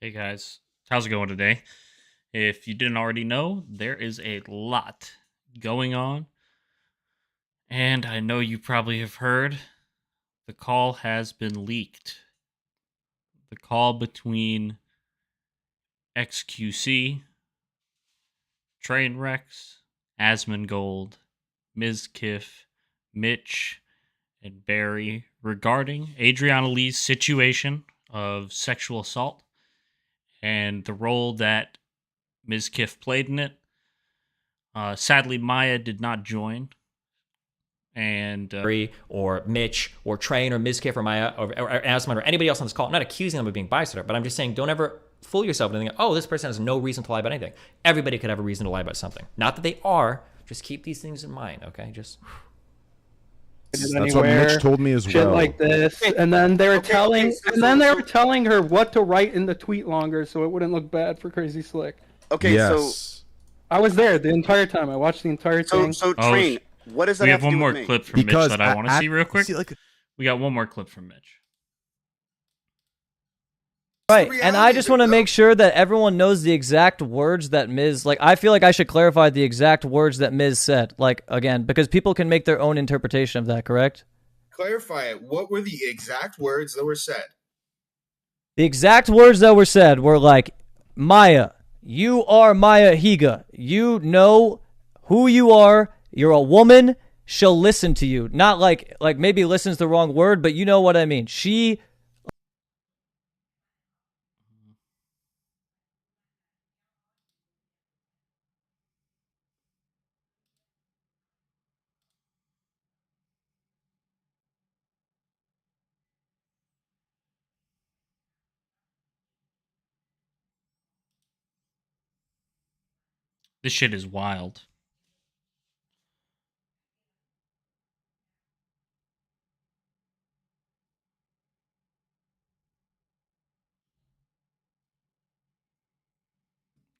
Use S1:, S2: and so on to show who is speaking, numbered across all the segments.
S1: Hey guys, how's it going today? If you didn't already know, there is a lot going on, and I know you probably have heard the call has been leaked. The call between xQc, Trainwrecks, Asmongold, Mizkif, Mitch, and Barry regarding Adriana Lee's situation of sexual assault and the role that Mizkif played in it. Sadly, Maya did not join, and
S2: or Mitch or Train or Mizkif or Maya or Asmon or anybody else on this call. I'm not accusing them of being biased, but I'm just saying don't ever fool yourself into thinking, oh, this person has no reason to lie about anything. Everybody could have a reason to lie about something. Not that they are. Just keep these things in mind, okay? Just.
S3: That's what Mitch told me as well.
S4: Shit like this, and then they were telling her what to write in the tweet longer, so it wouldn't look bad for Crazy Slick.
S3: Okay, yes.
S4: So I was there the entire time. I watched the entire thing.
S3: So Train, what does that
S1: we
S3: have
S1: have
S3: to
S1: one
S3: do
S1: more
S3: with me?
S1: clip from Mitch that I want to see real quick. We got one more clip from Mitch.
S5: Right, and I just want to make sure that everyone knows the exact words that Miz, like, I feel like I should clarify the exact words that Miz said, like, again, because people can make their own interpretation of that, correct?
S6: Clarify it. What were the exact words that were said?
S5: The exact words that were said were like, Maya, you are Maya Higa. You know who you are. You're a woman. She'll listen to you. Not like maybe listen's the wrong word, but you know what I mean. She...
S1: This shit is wild.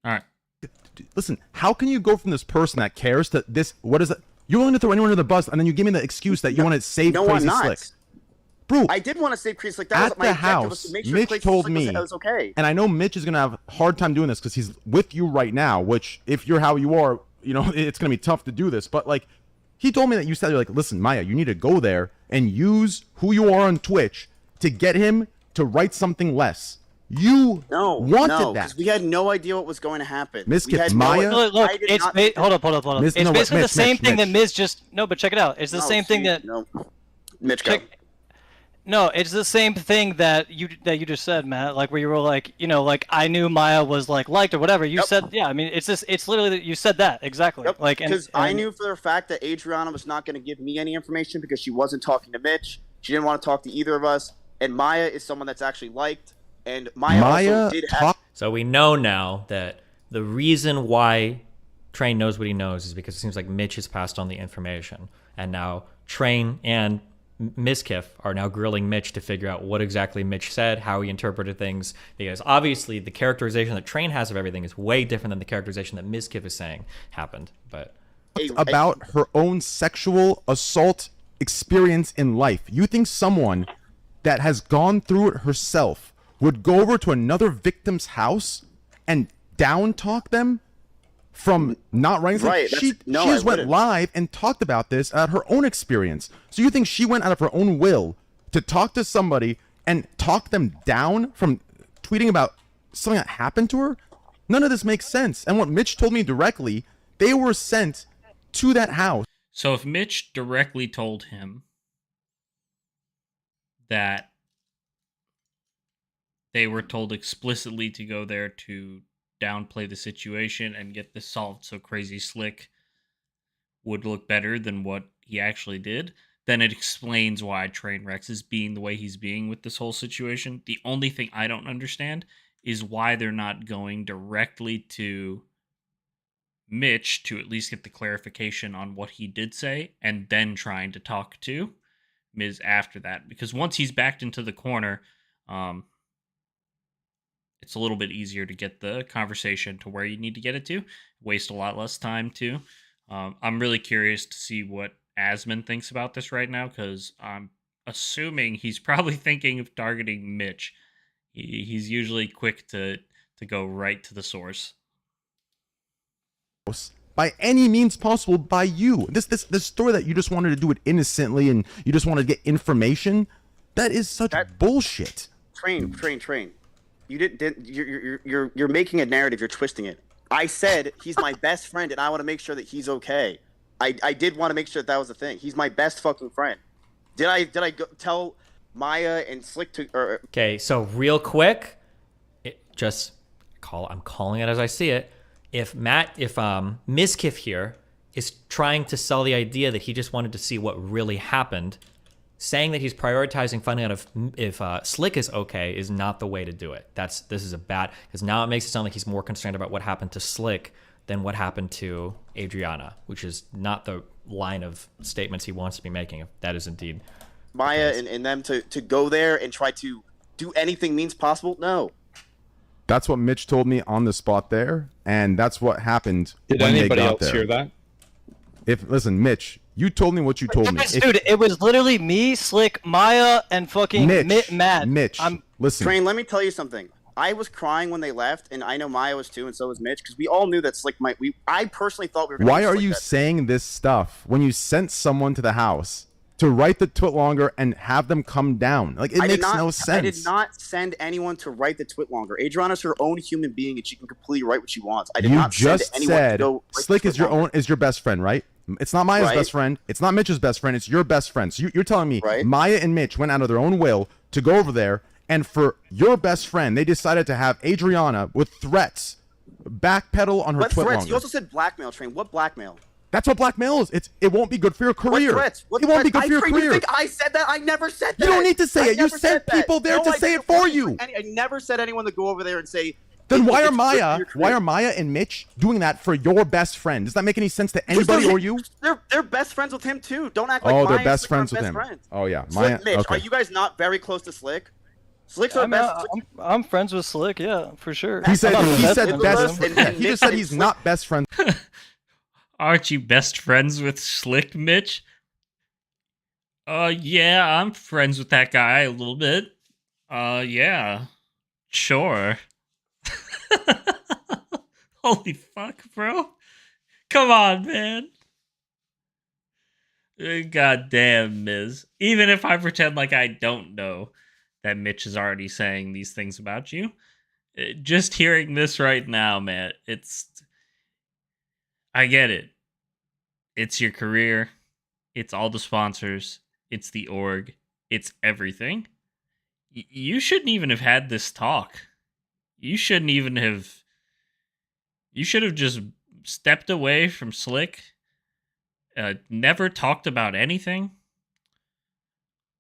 S1: All right.
S3: Listen, how can you go from this person that cares to this? What is it? You're willing to throw anyone under the bus, and then you give me the excuse that you want to save Crazy Slick. Bro,
S7: I did want to save Crazy Slick. That was my objective, was to make sure
S3: Mitch told me,
S7: it was okay.
S3: And I know Mitch is gonna have a hard time doing this because he's with you right now. Which, if you're how you are, you know it's gonna be tough to do this. But like, he told me that you said, you're like, listen, Maya, you need to go there and use who you are on Twitch to get him to write something less. You wanted that
S7: because we had no idea what was going to happen.
S3: Mizkif, Maya.
S5: Look, it's hold up. It's basically the same thing that Miz just but check it out. It's the same thing that
S7: Mitch go.
S5: No, it's the same thing that you just said, Matt. Like where you were like, like I knew Maya was like liked or whatever. You said, yeah. I mean, it's literally that you said that exactly. Like
S7: because I knew for the fact that Adriana was not going to give me any information because she wasn't talking to Mitch. She didn't want to talk to either of us. And Maya is someone that's actually liked. And Maya also did have...
S2: So we know now that the reason why Train knows what he knows is because it seems like Mitch has passed on the information. And now Train and Mizkif are now grilling Mitch to figure out what exactly Mitch said, how he interpreted things. Because obviously the characterization that Train has of everything is way different than the characterization that Mizkif is saying happened. But
S3: about her own sexual assault experience in life. You think someone that has gone through it herself would go over to another victim's house and down talk them from not writing something?
S7: Right.
S3: She just went live and talked about this at her own experience. So you think she went out of her own will to talk to somebody and talk them down from tweeting about something that happened to her? None of this makes sense. And what Mitch told me directly, they were sent to that house.
S1: So if Mitch directly told him that they were told explicitly to go there to downplay the situation and get this solved so Crazy Slick would look better than what he actually did, then it explains why Trainwrecks is being the way he's being with this whole situation. The only thing I don't understand is why they're not going directly to Mitch to at least get the clarification on what he did say and then trying to talk to Miz after that. Because once he's backed into the corner, it's a little bit easier to get the conversation to where you need to get it to. Waste a lot less time, too. I'm really curious to see what Asmon thinks about this right now, because I'm assuming he's probably thinking of targeting Mitch. He's usually quick to go right to the source.
S3: By any means possible by you. This story that you just wanted to do it innocently and you just wanted to get information, that is such bullshit.
S7: Train. You didn't you're making a narrative, you're twisting it. I said he's my best friend and I want to make sure that he's okay. I did want to make sure that was the thing. He's my best fucking friend. Did I tell Maya and Slick to
S2: Okay, so real quick, I'm calling it as I see it. If Mizkif here is trying to sell the idea that he just wanted to see what really happened, saying that he's prioritizing finding out if Slick is okay is not the way to do it. This is a bad, because now it makes it sound like he's more concerned about what happened to Slick than what happened to Adriana, which is not the line of statements he wants to be making, if that is indeed
S7: Maya and them to go there and try to do anything means possible? No.
S3: That's what Mitch told me on the spot there, and that's what happened
S8: Did
S3: when
S8: anybody
S3: they got
S8: else
S3: there.
S8: hear that?
S3: Listen, Mitch, you told me what you told me.
S5: Dude, it was literally me, Slick, Maya, and fucking Matt.
S3: Mitch, listen.
S7: Train, let me tell you something. I was crying when they left, and I know Maya was too, and so was Mitch, because we all knew that Slick might. I personally thought we were.
S3: Why are you saying this stuff when you sent someone to the house to write the twit longer and have them come down? Like, it makes no sense.
S7: I did not send anyone to write the twit longer. Adriana's her own human being, and she can completely write what she wants. I did not send anyone to go.
S3: Slick is your best friend, right? It's not Maya's best friend. It's not Mitch's best friend. It's your best friend. So you're telling me Maya and Mitch went out of their own will to go over there, and for your best friend, they decided to have Adriana with threats backpedal on her twit longer.
S7: You also said blackmail, Train. What blackmail?
S3: That's what blackmail is. It won't be good for your career.
S7: What threats?
S3: It won't be good for your career.
S7: You think I said that? I never said that.
S3: You don't need to say it. You sent people there to say it for you.
S7: I never said anyone to go over there and say.
S3: Then why are Maya and Mitch doing that for your best friend? Does that make any sense to anybody or you?
S7: They're best friends with him too. Don't act like
S3: they're
S7: Maya
S3: best
S7: and
S3: friends
S7: Slick
S3: with
S7: are
S3: him.
S7: best friends.
S3: Oh yeah,
S7: Slick,
S3: Maya.
S7: Mitch, are you guys not very close to Slick? Slick's our best.
S5: I'm friends with Slick, yeah, for sure.
S3: He said best
S7: friends.
S3: friend. Yeah, he just said he's not best friends.
S1: Aren't you best friends with Slick, Mitch? Yeah, I'm friends with that guy a little bit. Yeah. Sure. Holy fuck, bro. Come on, man. God damn, Miz. Even if I pretend like I don't know that Mitch is already saying these things about you, just hearing this right now, man, I get it. It's your career. It's all the sponsors. It's the org. It's everything. You shouldn't even have had this talk. You should have just stepped away from Slick. Never talked about anything.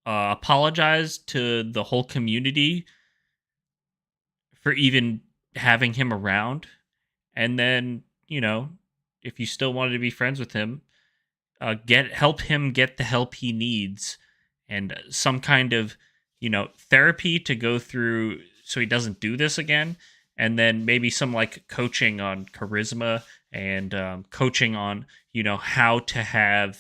S1: Apologized to the whole community for even having him around. And then, if you still wanted to be friends with him, help him get the help he needs and some kind of, therapy to go through so he doesn't do this again. And then maybe some coaching on charisma and coaching on, how to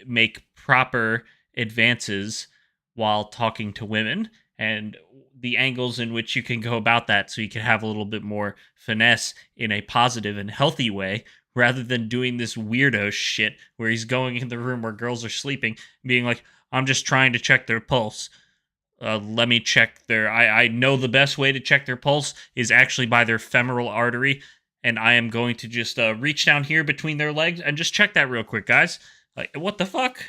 S1: make proper advances while talking to women and the angles in which you can go about that so you can have a little bit more finesse in a positive and healthy way rather than doing this weirdo shit where he's going in the room where girls are sleeping and being like, I'm just trying to check their pulse. Let me check I know the best way to check their pulse is actually by their femoral artery, and I am going to just reach down here between their legs and just check that real quick, guys. Like, what the fuck?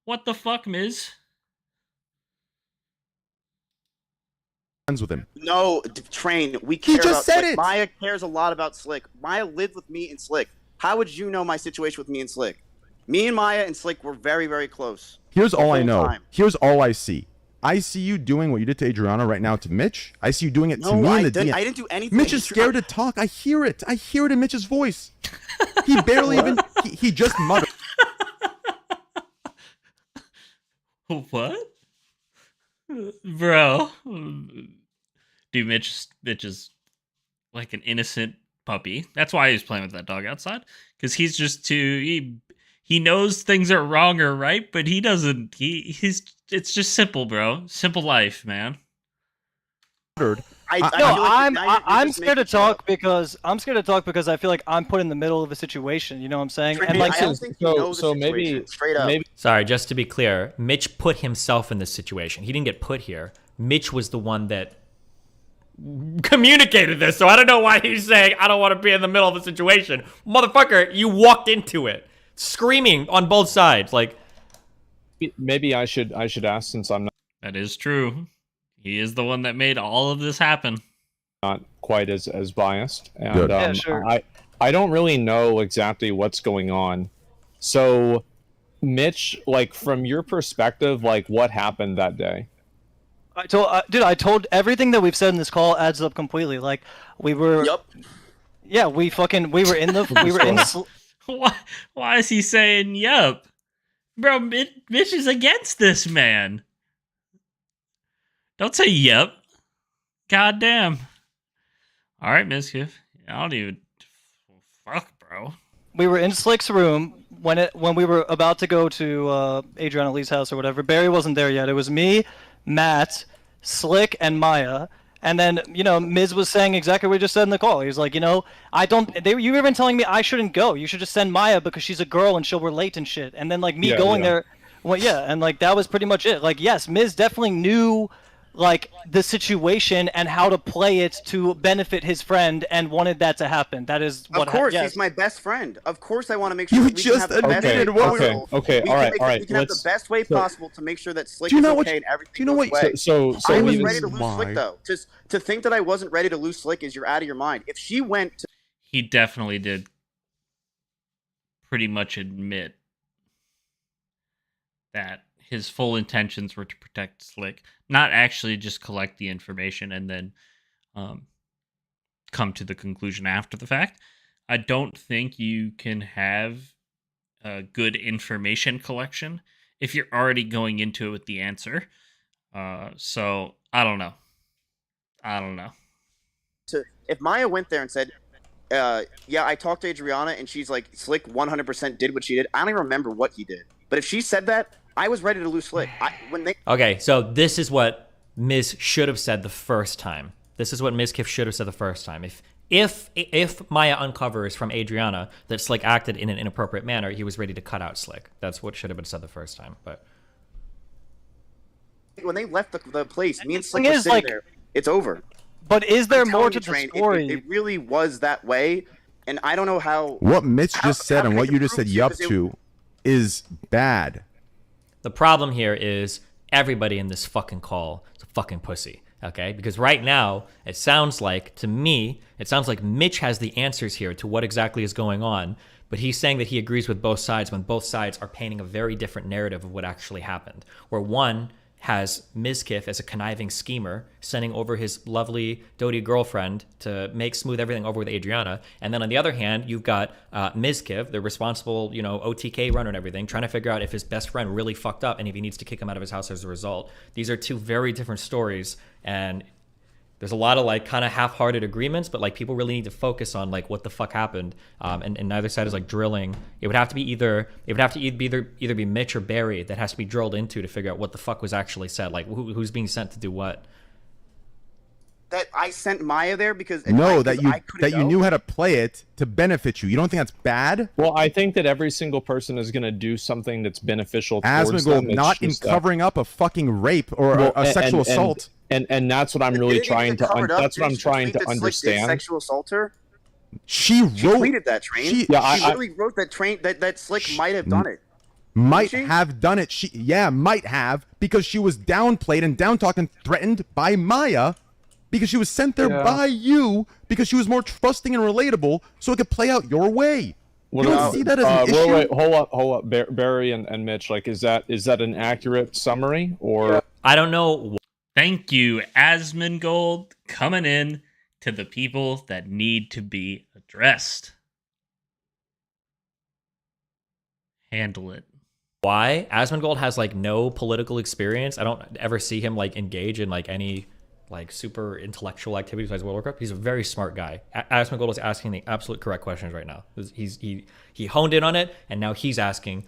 S1: What the fuck, Miz?
S3: Friends with him.
S7: No, Train. We care
S3: He just
S7: about
S3: said
S7: Slick.
S3: it.
S7: Maya cares a lot about Slick. Maya lived with me and Slick. How would you know my situation with me and Slick? Me and Maya and Slick were very, very close.
S3: Here's all I know.
S7: Time.
S3: Here's all I see. I see you doing what you did to Adriana right now to Mitch. I see you doing it to me in the DM.
S7: I didn't do anything.
S3: Mitch is scared to talk. I hear it. I hear it in Mitch's voice. He barely even. He just muttered.
S1: What? Bro. Dude, Mitch is like an innocent puppy. That's why he's playing with that dog outside. Because he's just he knows things are wrong or right, but he doesn't. It's just simple, bro. Simple life, man.
S7: I
S5: No,
S7: feel like
S5: I'm
S7: now you're
S5: I'm
S7: just
S5: scared to
S7: making shit up.
S5: talk because I feel like I'm put in the middle of a situation. You know what I'm saying?
S7: Trent,
S5: And like,
S7: I don't think you know the situation. Straight up.
S2: Sorry, just to be clear, Mitch put himself in this situation. He didn't get put here. Mitch was the one that communicated this, so I don't know why he's saying I don't want to be in the middle of the situation. Motherfucker, you walked into it, screaming on both sides. Like,
S8: maybe I should ask, since I'm
S1: That is true. He is the one that made all of this happen.
S8: not quite as biased, and
S3: Good.
S5: Yeah, sure.
S8: I don't really know exactly what's going on. So, Mitch, like, from your perspective, like, what happened that day?
S5: I told everything that we've said in this call adds up completely. Like, we were.
S7: Yup.
S5: Yeah, we were in the. We were in.
S1: Why is he saying yup? Bro, Mitch is against this man. Don't say yup. God damn. All right, Mizkif. I don't even... Fuck, bro.
S5: We were in Slick's room when we were about to go to Adriana Lee's house or whatever. Barry wasn't there yet. It was me, Matt, Slick, and Maya. And then, Miz was saying exactly what we just said in the call. He was like, you were even telling me I shouldn't go. You should just send Maya because she's a girl and she'll relate and shit. And then, like, me going there, well, yeah, and, like, that was pretty much it. Like, yes, Miz definitely knew, like, the situation and how to play it to benefit his friend and wanted that to happen. That is what
S7: Of course,
S5: yes.
S7: he's my best friend. Of course, I want to make sure
S3: You
S7: that we
S3: just
S7: can have the best
S3: admitted
S7: way
S3: what
S7: possible.
S8: Okay,
S7: We
S8: all
S7: can
S8: right,
S7: make-
S8: all right.
S7: We can have the best way possible to make sure that Slick
S3: Do you
S7: is
S3: know what-
S7: okay and everything
S3: do you know
S7: goes
S3: what-
S7: away.
S8: So
S7: I was
S8: even-
S7: ready to lose Slick, though. Just to think that I wasn't ready to lose Slick is you're out of your mind. If she went to
S1: He definitely did pretty much admit that his full intentions were to protect Slick, not actually just collect the information and then come to the conclusion after the fact. I don't think you can have a good information collection if you're already going into it with the answer. So I don't know.
S7: if Maya went there and said, yeah, I talked to Adriana and she's like, Slick 100% did what she did. I don't even remember what he did. But if she said that, I was ready to lose Slick.
S2: okay, so this is what Miz should have said the first time. This is what Mizkif should have said the first time. If Maya uncovers from Adriana that Slick acted in an inappropriate manner, he was ready to cut out Slick. That's what should have been said the first time. But
S7: when they left the place, me and Slick
S5: thing
S7: were
S5: is,
S7: sitting
S5: like-
S7: there. It's over.
S5: But is there
S7: I'm
S5: more
S7: telling
S5: to
S7: you,
S5: the
S7: Train,
S5: story?
S7: It really was that way, and I don't know how.
S3: What Mitch just said
S7: how
S3: and
S7: can
S3: what
S7: I
S3: you just
S7: prove
S3: said
S7: to you?
S3: yup
S7: 'Cause it-
S3: to is bad.
S2: the problem here is everybody in this fucking call is a fucking pussy. Okay, because right now it sounds like, to me, Mitch has the answers here to what exactly is going on, but he's saying that he agrees with both sides when both sides are painting a very different narrative of what actually happened. Where one has Mizkif as a conniving schemer, sending over his lovely doty girlfriend to make smooth everything over with Adriana, and then on the other hand, you've got Mizkif, the responsible, OTK runner and everything, trying to figure out if his best friend really fucked up and if he needs to kick him out of his house as a result. These are two very different stories, and there's a lot of like kind of half-hearted agreements, but like people really need to focus on like what the fuck happened. And neither side is like drilling. It would have to be either be Mitch or Barry that has to be drilled into to figure out what the fuck was actually said. Like who's being sent to do what.
S7: That I sent Maya there because
S3: That you
S7: know.
S3: knew how to play it to benefit you. You don't think that's bad?
S8: Well, I think that every single person is going to do something that's beneficial towards them.
S3: Asmongold
S8: It's
S3: not in
S8: just
S3: covering up a fucking rape or a sexual assault.
S8: And that's what I'm really trying to understand.
S7: Sexual assaulter.
S3: She wrote.
S7: She tweeted that Train.
S3: She-
S7: She
S3: Yeah,
S7: literally wrote that Train that Slick might have done it.
S3: Might
S7: Did she?
S3: have done it. Might have, because she was downplayed and down-talked and threatened by Maya, because she was sent there by you, because she was more trusting and relatable, so it could play out your way. You don't see that as an issue?
S8: Wait, hold up, Barry and Mitch. Like, is that an accurate summary or?
S2: I don't know.
S1: Thank you, Asmongold, coming in to the people that need to be addressed. Handle it.
S2: Why Asmongold has like no political experience. I don't ever see him like engage in like any like super intellectual activities besides World of Warcraft. He's a very smart guy. Asmongold is asking the absolute correct questions right now. He honed in on it, and now he's asking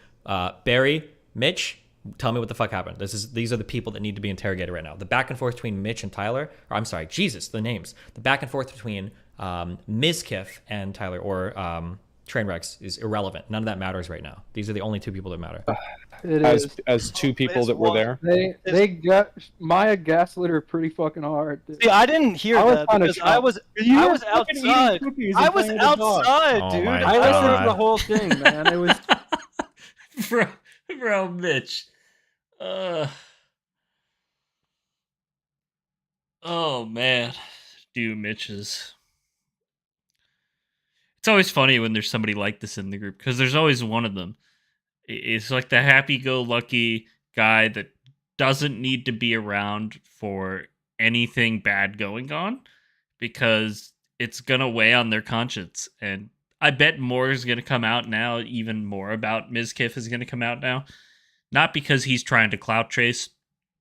S2: Barry, Mitch, Tell me what the fuck happened. These are the people that need to be interrogated right now. The back and forth between Mitch and Tyler, or I'm sorry, Jesus, the names. The back and forth between Mizkif and Tyler, or Trainwrecks, is irrelevant. None of that matters right now. These are the only two people that matter.
S8: As two people that were there.
S4: They got Maya gaslit her pretty fucking hard. Dude.
S9: See, I didn't hear that because I was outside. I was outside, dude.
S2: Oh my
S4: I listened
S2: God.
S4: to the whole thing, man. It was
S1: bro, Mitch. Oh man, dude, Mitch is. It's always funny when there's somebody like this in the group because there's always one of them. It's like the happy-go-lucky guy that doesn't need to be around for anything bad going on because it's gonna weigh on their conscience. And I bet more is gonna come out now. Even more about Mizkif is gonna come out now. Not because he's trying to clout chase,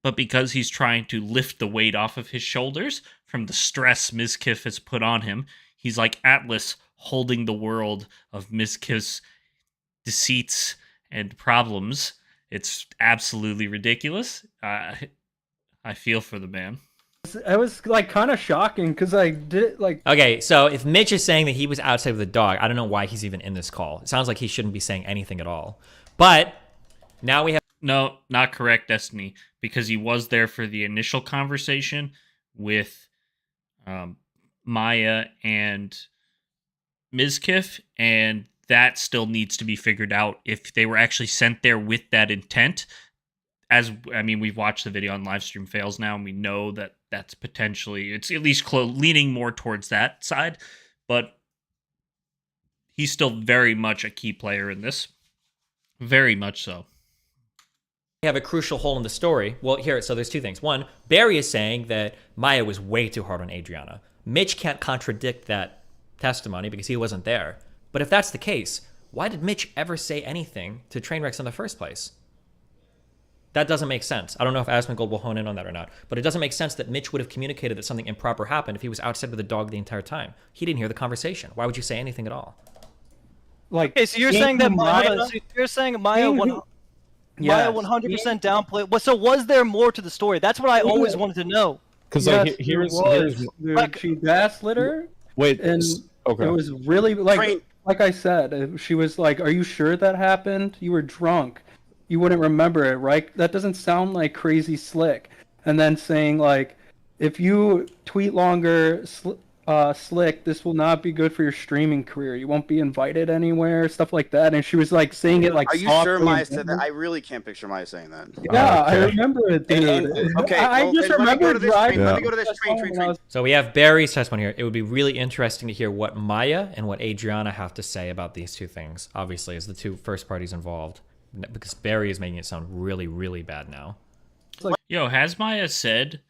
S1: but because he's trying to lift the weight off of his shoulders from the stress Mizkif has put on him. He's like Atlas holding the world of Mizkif's deceits and problems. It's absolutely ridiculous. I feel for the man.
S4: it was like kind of shocking because I did like.
S2: Okay, so if Mitch is saying that he was outside with the dog, I don't know why he's even in this call. It sounds like he shouldn't be saying anything at all. But now we have.
S1: No, not correct, Destiny, because he was there for the initial conversation with Maya and Mizkif, and that still needs to be figured out if they were actually sent there with that intent. As I mean, we've watched the video on Livestream Fails now, and we know that that's potentially, it's at least leaning more towards that side, but he's still very much a key player in this. Very much so.
S2: We have a crucial hole in the story. Well, here, so there's two things. One, Barry is saying that Maya was way too hard on Adriana. Mitch can't contradict that testimony because he wasn't there. But if that's the case, why did Mitch ever say anything to Trainwrecks in the first place? That doesn't make sense. I don't know if Asmongold will hone in on that or not, but it doesn't make sense that Mitch would have communicated that something improper happened if he was outside with the dog the entire time. He didn't hear the conversation. Why would you say anything at all?
S4: Like,
S9: Okay, so you're saying that Maya, so you're saying Maya 100% downplayed. Well, so was there more to the story? That's what I always wanted to know.
S8: Because
S4: yes,
S8: here's
S4: dude,
S9: like-
S4: she gaslit her.
S8: wait.
S4: And
S8: Okay.
S4: it was really like I said, she was like, "Are you sure that happened? You were drunk. You wouldn't remember it, right? That doesn't sound like crazy slick." And then saying like, "If you tweet longer, slick, this will not be good for your streaming career. You won't be invited anywhere." Stuff like that. And she was like saying it like.
S7: Are you sure Maya said that? I really can't picture Maya saying that.
S4: Yeah, I remember it, dude.
S7: Okay,
S4: I just remember driving.
S7: Let me go to this train.
S2: So we have Barry's testimony here. It would be really interesting to hear what Maya and what Adriana have to say about these two things, obviously, as the two first parties involved. Because Barry is making it sound really, really bad now.
S1: Yo, has Maya said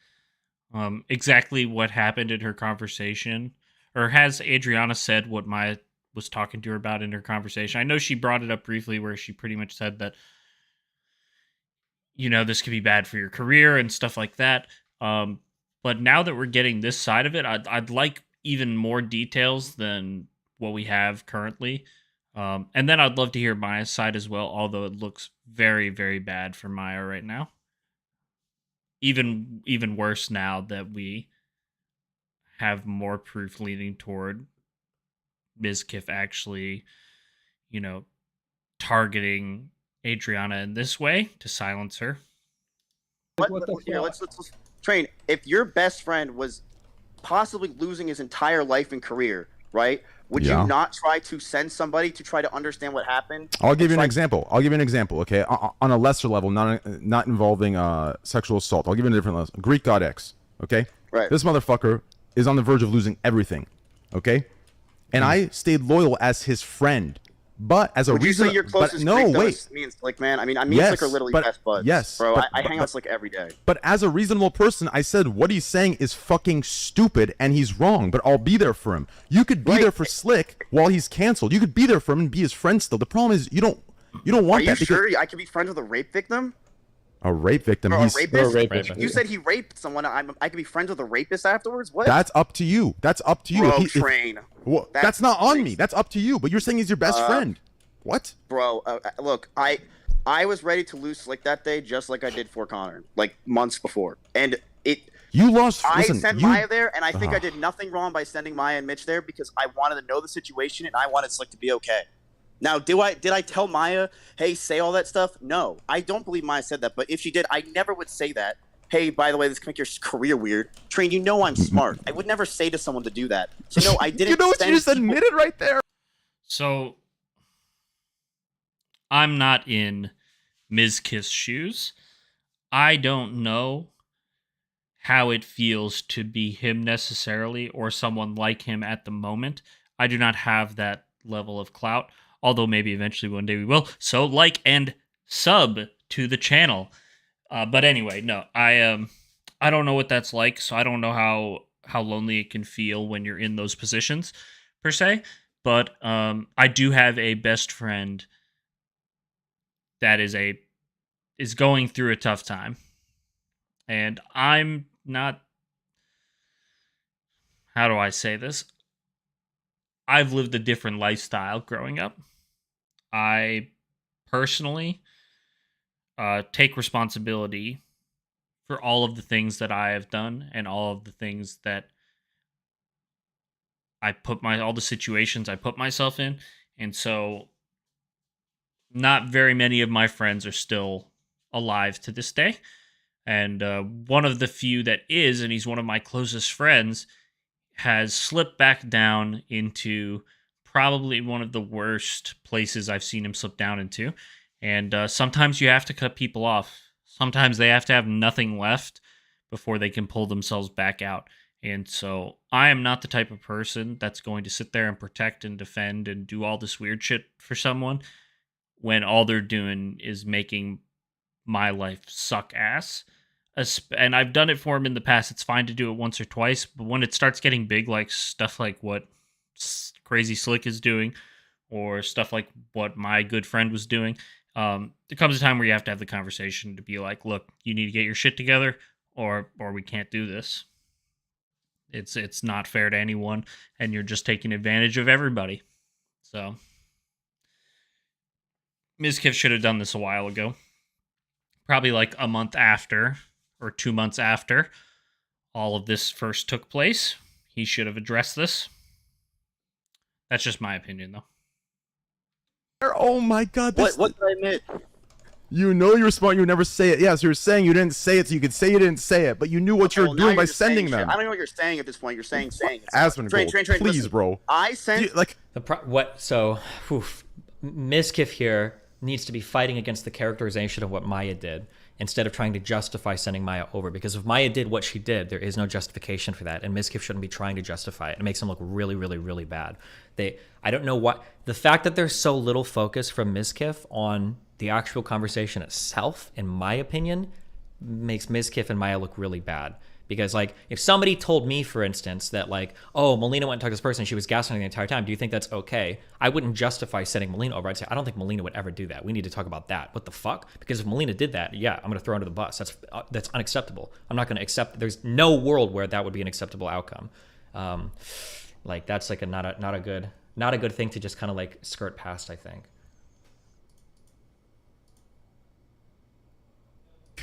S1: exactly what happened in her conversation? Or has Adriana said what Maya was talking to her about in her conversation? I know she brought it up briefly where she pretty much said that, you know, this could be bad for your career and stuff like that. But now that we're getting this side of it, I'd like even more details than what we have currently. And then I'd love to hear Maya's side as well, although it looks very, very bad for Maya right now. Even worse now that we have more proof leading toward Mizkif actually, you know, targeting Adriana in this way to silence her.
S7: Let's Train. If your best friend was possibly losing his entire life and career, right? Would you not try to send somebody to try to understand what happened?
S3: I'll give you an example. Okay, on a lesser level, not involving sexual assault. I'll give you a different level. Greek god X. Okay.
S7: Right.
S3: This motherfucker is on the verge of losing everything. Okay. And I stayed loyal as his friend, but as a
S7: Would
S3: reason.
S7: you say your closest Greek me and Slick, man? I mean, me and Slick are literally best buds.
S3: Yes,
S7: bro. I hang out with Slick every day.
S3: But as a reasonable person, I said what he's saying is fucking stupid and he's wrong. But I'll be there for him. You could be there for Slick while he's canceled. You could be there for him and be his friend still. The problem is you don't want that.
S7: Are you sure I could be friends with a rape victim?
S3: A rape victim.
S7: Or
S3: He's
S7: a rapist? You said he raped someone. I could be friends with a rapist afterwards? What?
S3: That's up to you. That's up to you.
S7: Bro, Train.
S3: That's not on me. That's up to you. But you're saying he's your best friend. What?
S7: Bro, look, I was ready to lose Slick that day, just like I did for Connor, like months before. And
S3: you lost.
S7: I
S3: listen,
S7: sent
S3: you,
S7: Maya there, and I think I did nothing wrong by sending Maya and Mitch there because I wanted to know the situation and I wanted Slick to be okay. Now, did I tell Maya, hey, say all that stuff? No, I don't believe Maya said that. But if she did, I never would say that. Hey, by the way, this can make your career weird. Train, you know I'm smart. I would never say to someone to do that. So no, I didn't.
S3: You know what you just admitted right there.
S1: So I'm not in Mizkif's shoes. I don't know how it feels to be him necessarily or someone like him at the moment. I do not have that level of clout, although maybe eventually one day we will. So like and sub to the channel. But anyway, no, I don't know what that's like, so I don't know how lonely it can feel when you're in those positions per se. But I do have a best friend that is going through a tough time, and I'm not. How do I say this? I've lived a different lifestyle growing up. I personally take responsibility for all of the things that I have done and all of the things that all the situations I put myself in. And so not very many of my friends are still alive to this day. And one of the few that is, and he's one of my closest friends, has slipped back down into probably one of the worst places I've seen him slip down into. And sometimes you have to cut people off. Sometimes they have to have nothing left before they can pull themselves back out. And so I am not the type of person that's going to sit there and protect and defend and do all this weird shit for someone when all they're doing is making my life suck ass. And I've done it for him in the past. It's fine to do it once or twice, but when it starts getting big, like stuff like what Crazy Slick is doing, or stuff like what my good friend was doing, there comes a time where you have to have the conversation to be like, look, you need to get your shit together, or we can't do this. It's not fair to anyone, and you're just taking advantage of everybody. So Mizkif should have done this a while ago. Probably like a month after, or 2 months after all of this first took place. He should have addressed this. That's just my opinion, though.
S3: Oh my God!
S7: What did I admit?
S3: You know you were smart. You would never say it. Yeah, so you're saying you didn't say it, so you could say you didn't say it, but you knew what you were doing by sending them.
S7: I don't know what you're saying at this point. You're saying.
S3: Asmongold, please,
S7: listen,
S3: bro.
S7: I sent
S2: Mizkif here needs to be fighting against the characterization of what Maya did instead of trying to justify sending Maya over. Because if Maya did what she did, there is no justification for that, and Mizkif shouldn't be trying to justify it. It makes him look really, really, really bad. I don't know what the fact that there's so little focus from Mizkif on the actual conversation itself, in my opinion, makes Mizkif and Maya look really bad. Because, like, if somebody told me, for instance, that, like, oh, Melina went and talked to this person, she was gaslighting the entire time, do you think that's okay? I wouldn't justify sending Melina over. I'd say, I don't think Melina would ever do that. We need to talk about that. What the fuck? Because if Melina did that, yeah, I'm going to throw her under the bus. That's unacceptable. I'm not going to accept. There's no world where that would be an acceptable outcome. Like, that's like not a good thing to just kind of like skirt past, I think.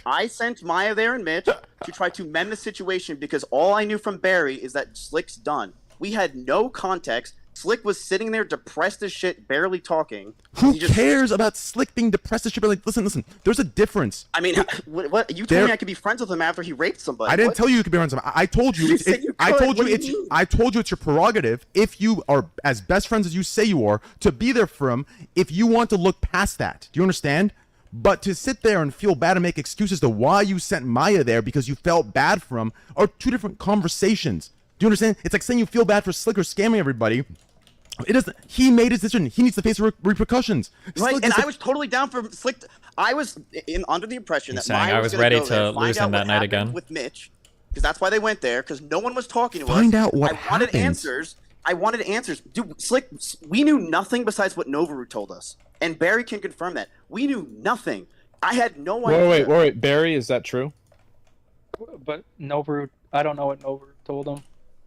S7: I sent Maya there and Mitch to try to mend the situation because all I knew from Barry is that Slick's done. We had no context. Slick was sitting there depressed as shit, barely talking.
S3: Who cares about Slick being depressed as shit? Like, listen, there's a difference.
S7: I mean, what you told me I could be friends with him after he raped somebody.
S3: I didn't tell you could be friends with him. I told you. I told you it's your prerogative, if you are as best friends as you say you are, to be there for him if you want to look past that. Do you understand? But to sit there and feel bad and make excuses to why you sent Maya there because you felt bad for him are two different conversations. Do you understand? It's like saying you feel bad for Slick or scamming everybody. It doesn't. He made his decision. He needs to face repercussions.
S7: Right, and I was totally down for Slick. I was under the impression that Maya
S2: I was ready to lose him that night again
S7: with Mitch, because that's why they went there. Because no one was talking to us.
S3: Find out what
S7: I wanted answers. I wanted answers. Dude, Slick, we knew nothing besides what Novaru told us. And Barry can confirm that. We knew nothing. I had no idea.
S8: Wait. Barry, is that true?
S4: But Novaru, I don't know what Novaru told him.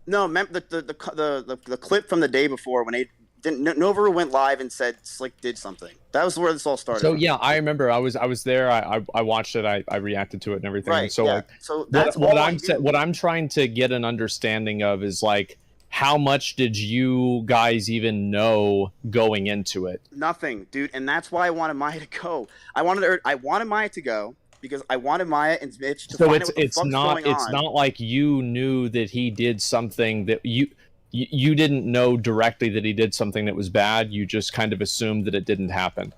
S7: No, the clip from the day before when Novaru went live and said Slick did something. That was where this all started.
S8: So yeah, I remember. I was there. I watched it. I reacted to it and everything.
S7: Right.
S8: So
S7: yeah.
S8: like,
S7: so that's
S8: what I'm trying to get an understanding of is like, how much did you guys even know going into it?
S7: Nothing, dude. And that's why I wanted Maya to go. I wanted Maya to go because I wanted Maya and Mitch to find out what the fuck's going on.
S8: It's not like you knew that he did something that you didn't know directly that he did something that was bad. You just kind of assumed that it didn't happen.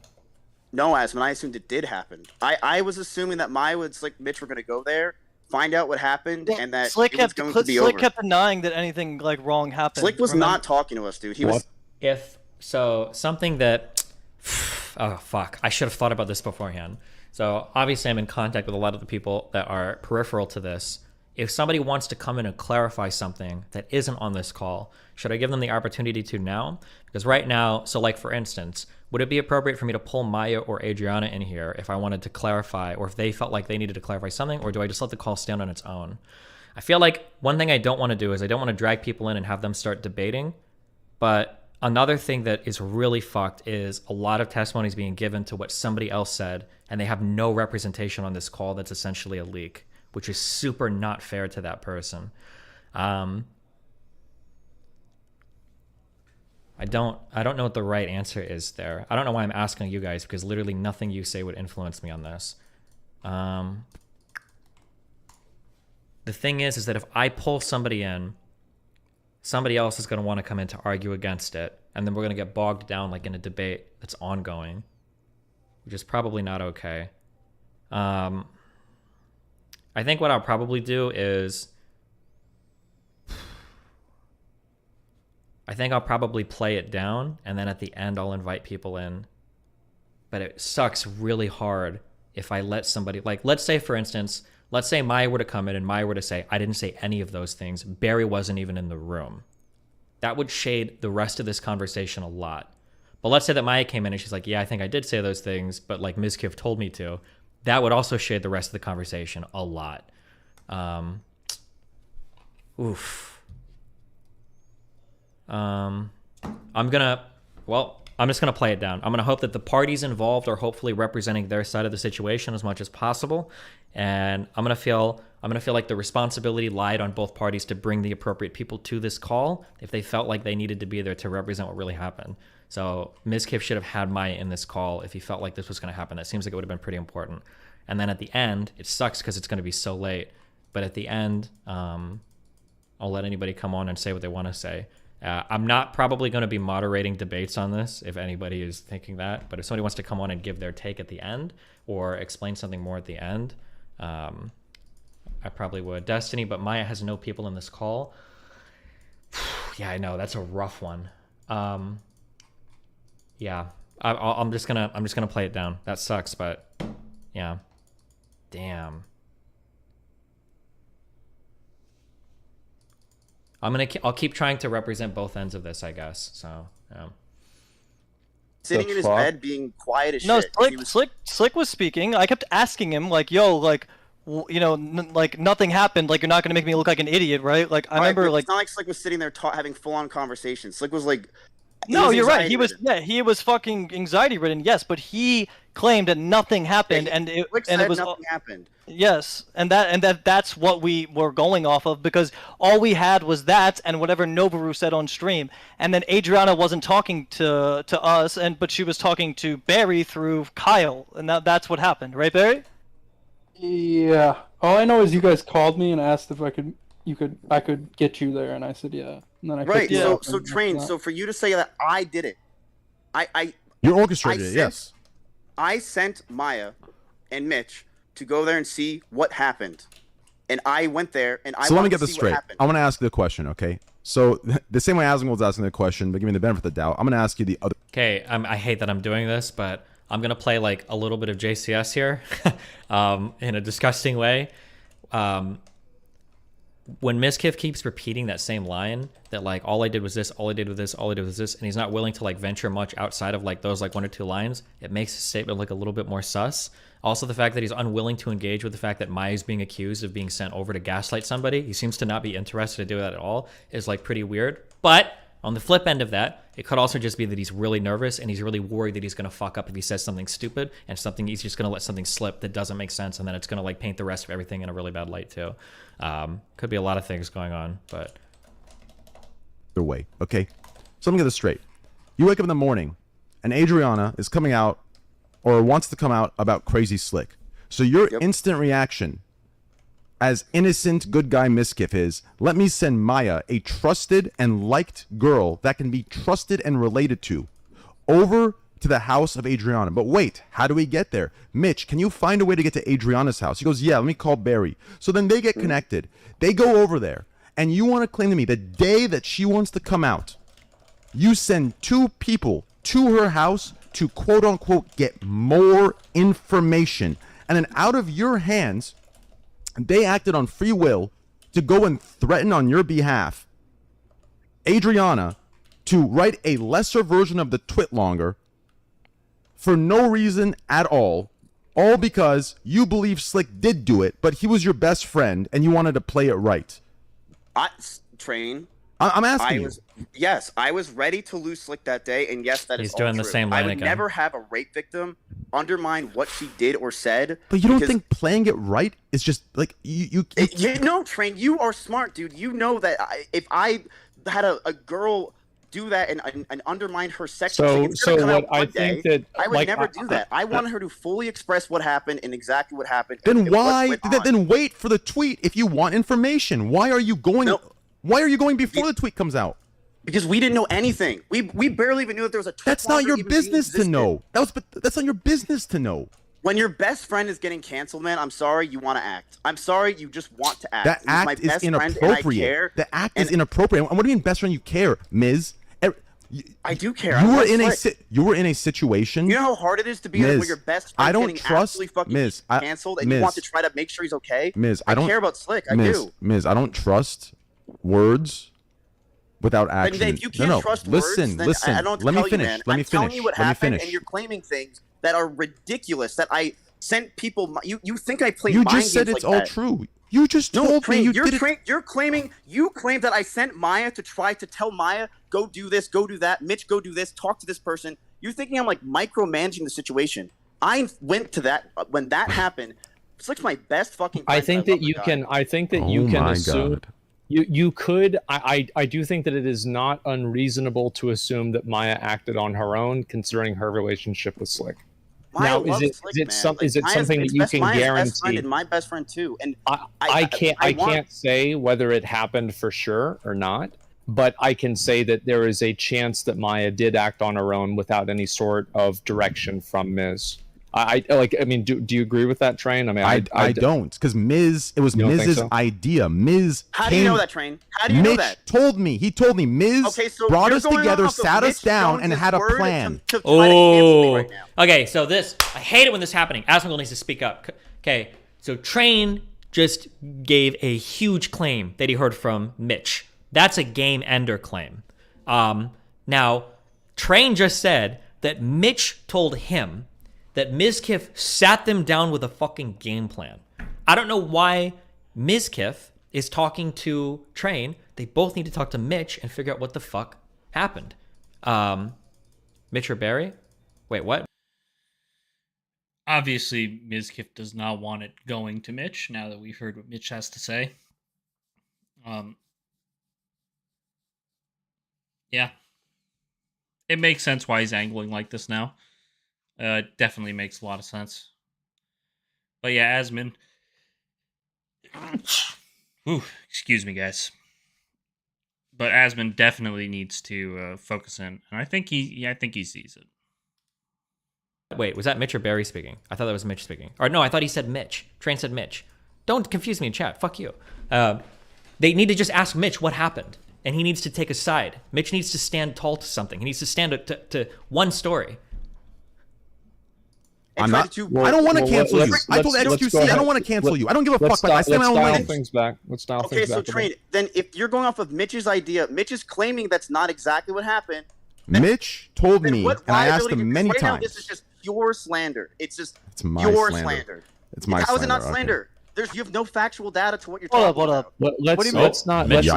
S7: No, Asmon, I assumed it did happen. I was assuming that Maya and Mitch were going to go there, find out what happened, and that
S9: Slick
S7: it was going to be over.
S9: Slick kept denying that anything like wrong happened.
S7: Slick was not talking to us, dude. He was.
S2: Something that, oh fuck, I should have thought about this beforehand. So obviously I'm in contact with a lot of the people that are peripheral to this. If somebody wants to come in and clarify something that isn't on this call, should I give them the opportunity to now? Because right now, so like for instance, would it be appropriate for me to pull Maya or Adriana in here if I wanted to clarify, or if they felt like they needed to clarify something, or do I just let the call stand on its own? I feel like one thing I don't want to do is I don't want to drag people in and have them start debating. But another thing that is really fucked is a lot of testimonies being given to what somebody else said, and they have no representation on this call. That's essentially a leak, which is super not fair to that person. I don't know what the right answer is there. I don't know why I'm asking you guys, because literally nothing you say would influence me on this. The thing is that if I pull somebody in, somebody else is going to want to come in to argue against it, and then we're going to get bogged down like in a debate that's ongoing, which is probably not okay. I think what I'll probably do is I think I'll probably play it down, and then at the end I'll invite people in. But it sucks really hard if I let somebody, like, let's say for instance, let's say Maya were to come in and Maya were to say, I didn't say any of those things. Barry wasn't even in the room. That would shade the rest of this conversation a lot. But let's say that Maya came in and she's like, yeah, I think I did say those things, but like Mizkif told me to. That would also shade the rest of the conversation a lot. Oof. I'm just gonna play it down. I'm gonna hope that the parties involved are hopefully representing their side of the situation as much as possible, and I'm gonna feel like the responsibility lied on both parties to bring the appropriate people to this call if they felt like they needed to be there to represent what really happened. So Mizkif should have had Maya in this call if he felt like this was going to happen. That seems like it would have been pretty important. And then at the end, it sucks because it's going to be so late. But at the end, I'll let anybody come on and say what they want to say. I'm not probably going to be moderating debates on this, if anybody is thinking that. But if somebody wants to come on and give their take at the end or explain something more at the end, I probably would. Destiny, but Maya has no people in this call. Yeah, I know. That's a rough one. Yeah, I'm just gonna play it down. That sucks, but yeah, damn. I'll keep trying to represent both ends of this, I guess. So yeah.
S7: Sitting in his bed, being quiet as
S9: shit.
S7: No,
S9: Slick was speaking. I kept asking him like, "Yo, like, you know, like nothing happened. Like, you're not gonna make me look like an idiot, right?" Like, I remember like.
S7: It's not like Slick was sitting there having full-on conversations. Slick was like.
S9: No, you're right. He was fucking anxiety ridden. Yes, but he claimed that nothing happened, and it was
S7: nothing happened.
S9: Yes, and that's what we were going off of, because all we had was that and whatever Noboru said on stream, and then Adriana wasn't talking to us, but she was talking to Barry through Kyle, and that's what happened, right, Barry?
S4: Yeah. All I know is you guys called me and asked if I could get you there, and I said yeah. And then
S7: so Train. So for you to say that I did it,
S3: you orchestrated it. Yes.
S7: I sent Maya and Mitch to go there and see what happened, and I went there and I.
S3: So let me get this straight. I want to ask you the question, okay? So the same way Asmongold's asking the question, but give me the benefit of the doubt. I'm going to ask you the other.
S2: Okay, I hate that I'm doing this, but I'm going to play like a little bit of JCS here, in a disgusting way. When Mizkif keeps repeating that same line, that like all I did was this, all I did was this, all I did was this, and he's not willing to like venture much outside of like those like one or two lines, it makes his statement look a little bit more sus. Also, the fact that he's unwilling to engage with the fact that Maya's being accused of being sent over to gaslight somebody, he seems to not be interested to do that at all, is like pretty weird. But On the flip end of that, it could also just be that he's really nervous and he's really worried that he's going to fuck up if he says something stupid and he's just going to let something slip that doesn't make sense, and then it's going to like paint the rest of everything in a really bad light too. Could be a lot of things going on, but
S3: Either way, okay? So let me get this straight. You wake up in the morning and Adriana is coming out or wants to come out about Crazy Slick. So your instant reaction as innocent good guy Mizkif is, let me send Maya, a trusted and liked girl that can be trusted and related to, over to the house of Adriana. But wait, how do we get there? Mitch, can you find a way to get to Adriana's house? He goes, yeah, let me call Barry. So then they get connected. They go over there. And you want to claim to me the day that she wants to come out, you send 2 people to her house to quote unquote get more information. And then out of your hands, they acted on free will to go and threaten on your behalf Adriana to write a lesser version of the twit longer for no reason at all because you believe Slick did do it, but he was your best friend and you wanted to play it right. I'm asking you.
S7: Yes, I was ready to lose Slick that day, and yes, that is
S2: he's doing
S7: all
S2: the
S7: true.
S2: same line
S7: I would
S2: again.
S7: never have a rape victim undermine what she did or said.
S3: But you don't think playing it right is just like you
S7: know, Train, you are smart, dude. You know that if I had a girl do that and undermine her sexually, I would never do that. I wanted her to fully express what happened and exactly what happened.
S3: Then why? Then wait for the tweet if you want information. Why are you going? No. Why are you going before the tweet comes out?
S7: Because we didn't know anything. We barely even knew that there was a tweet.
S3: That's not your business to know. That's not your business to know.
S7: When your best friend is getting canceled, man, I'm sorry you want to act. I'm sorry you just want to act.
S3: That act is inappropriate. The act is inappropriate. And what do you mean, best friend? You care, Ms.
S7: I do care.
S3: You were in a situation.
S7: You know how hard it is to be where your best friend getting absolutely fucking canceled, and you want to try to make sure he's okay.
S3: Ms.
S7: I don't care about Slick. I do.
S3: Ms. I don't trust words without action.
S7: But if you can't trust words, then I don't
S3: let me
S7: tell
S3: finish.
S7: You, man.
S3: Let me
S7: I'm
S3: finish.
S7: telling you what happened, and you're claiming things that are ridiculous. That I sent people. You think I play?
S3: You
S7: mind
S3: just said
S7: games
S3: it's
S7: like
S3: all
S7: that.
S3: true. You just told me you did it.
S7: You're claiming that I sent Maya to try to tell Maya, go do this, go do that. Mitch, go do this. Talk to this person. You're thinking I'm like micromanaging the situation. I went to that when that happened. It's like my best fucking friend.
S8: I think that you can assume.
S3: God.
S8: You could. I do think that it is not unreasonable to assume that Maya acted on her own, considering her relationship with Slick.
S7: Maya
S8: now, is it something that you can
S7: Maya's
S8: guarantee?
S7: Best friend and my best friend too. And
S8: I can't say whether it happened for sure or not, but I can say that there is a chance that Maya did act on her own without any sort of direction from Ms. Do you agree with that, Train? I mean,
S3: I don't, because it was Miz's idea. Ms.
S7: How do you know that, Train? How do you know that?
S3: Told me. He told me. Ms. Brought us together, sat us down, and had a plan.
S2: Okay, so I hate it when this is happening. Asmongold needs to speak up. Okay, so Train just gave a huge claim that he heard from Mitch. That's a game ender claim. Now, Train just said that Mitch told him that Mizkif sat them down with a fucking game plan. I don't know why Mizkif is talking to Train. They both need to talk to Mitch and figure out what the fuck happened. Mitch or Barry? Wait, what?
S1: Obviously, Mizkif does not want it going to Mitch, now that we've heard what Mitch has to say. Yeah. It makes sense why he's angling like this now. Definitely makes a lot of sense. But yeah, Asmon. Ooh, excuse me, guys. But Asmon definitely needs to focus in, and I think he sees it.
S2: Wait, was that Mitch or Barry speaking? I thought that was Mitch speaking. Or no, I thought he said Mitch. Train said Mitch. Don't confuse me in chat. Fuck you. They need to just ask Mitch what happened, and he needs to take a side. Mitch needs to stand tall to something. He needs to stand to one story.
S3: I don't want to cancel you. I told xQc I don't want to cancel you. I don't give a fuck. I stand my own lane.
S8: Things back. Let's dial things back.
S7: Okay, so Train, then if you're going off of Mitch's idea, Mitch is claiming that's not exactly what happened.
S3: Mitch told me, and I asked him many times.
S7: This is just pure slander. It's just
S3: pure
S7: slander.
S3: It's my slander.
S7: How is it not slander? You have no factual data to what you're
S9: Hold
S7: talking
S9: up.
S7: about.
S8: Let's dial
S3: Mitch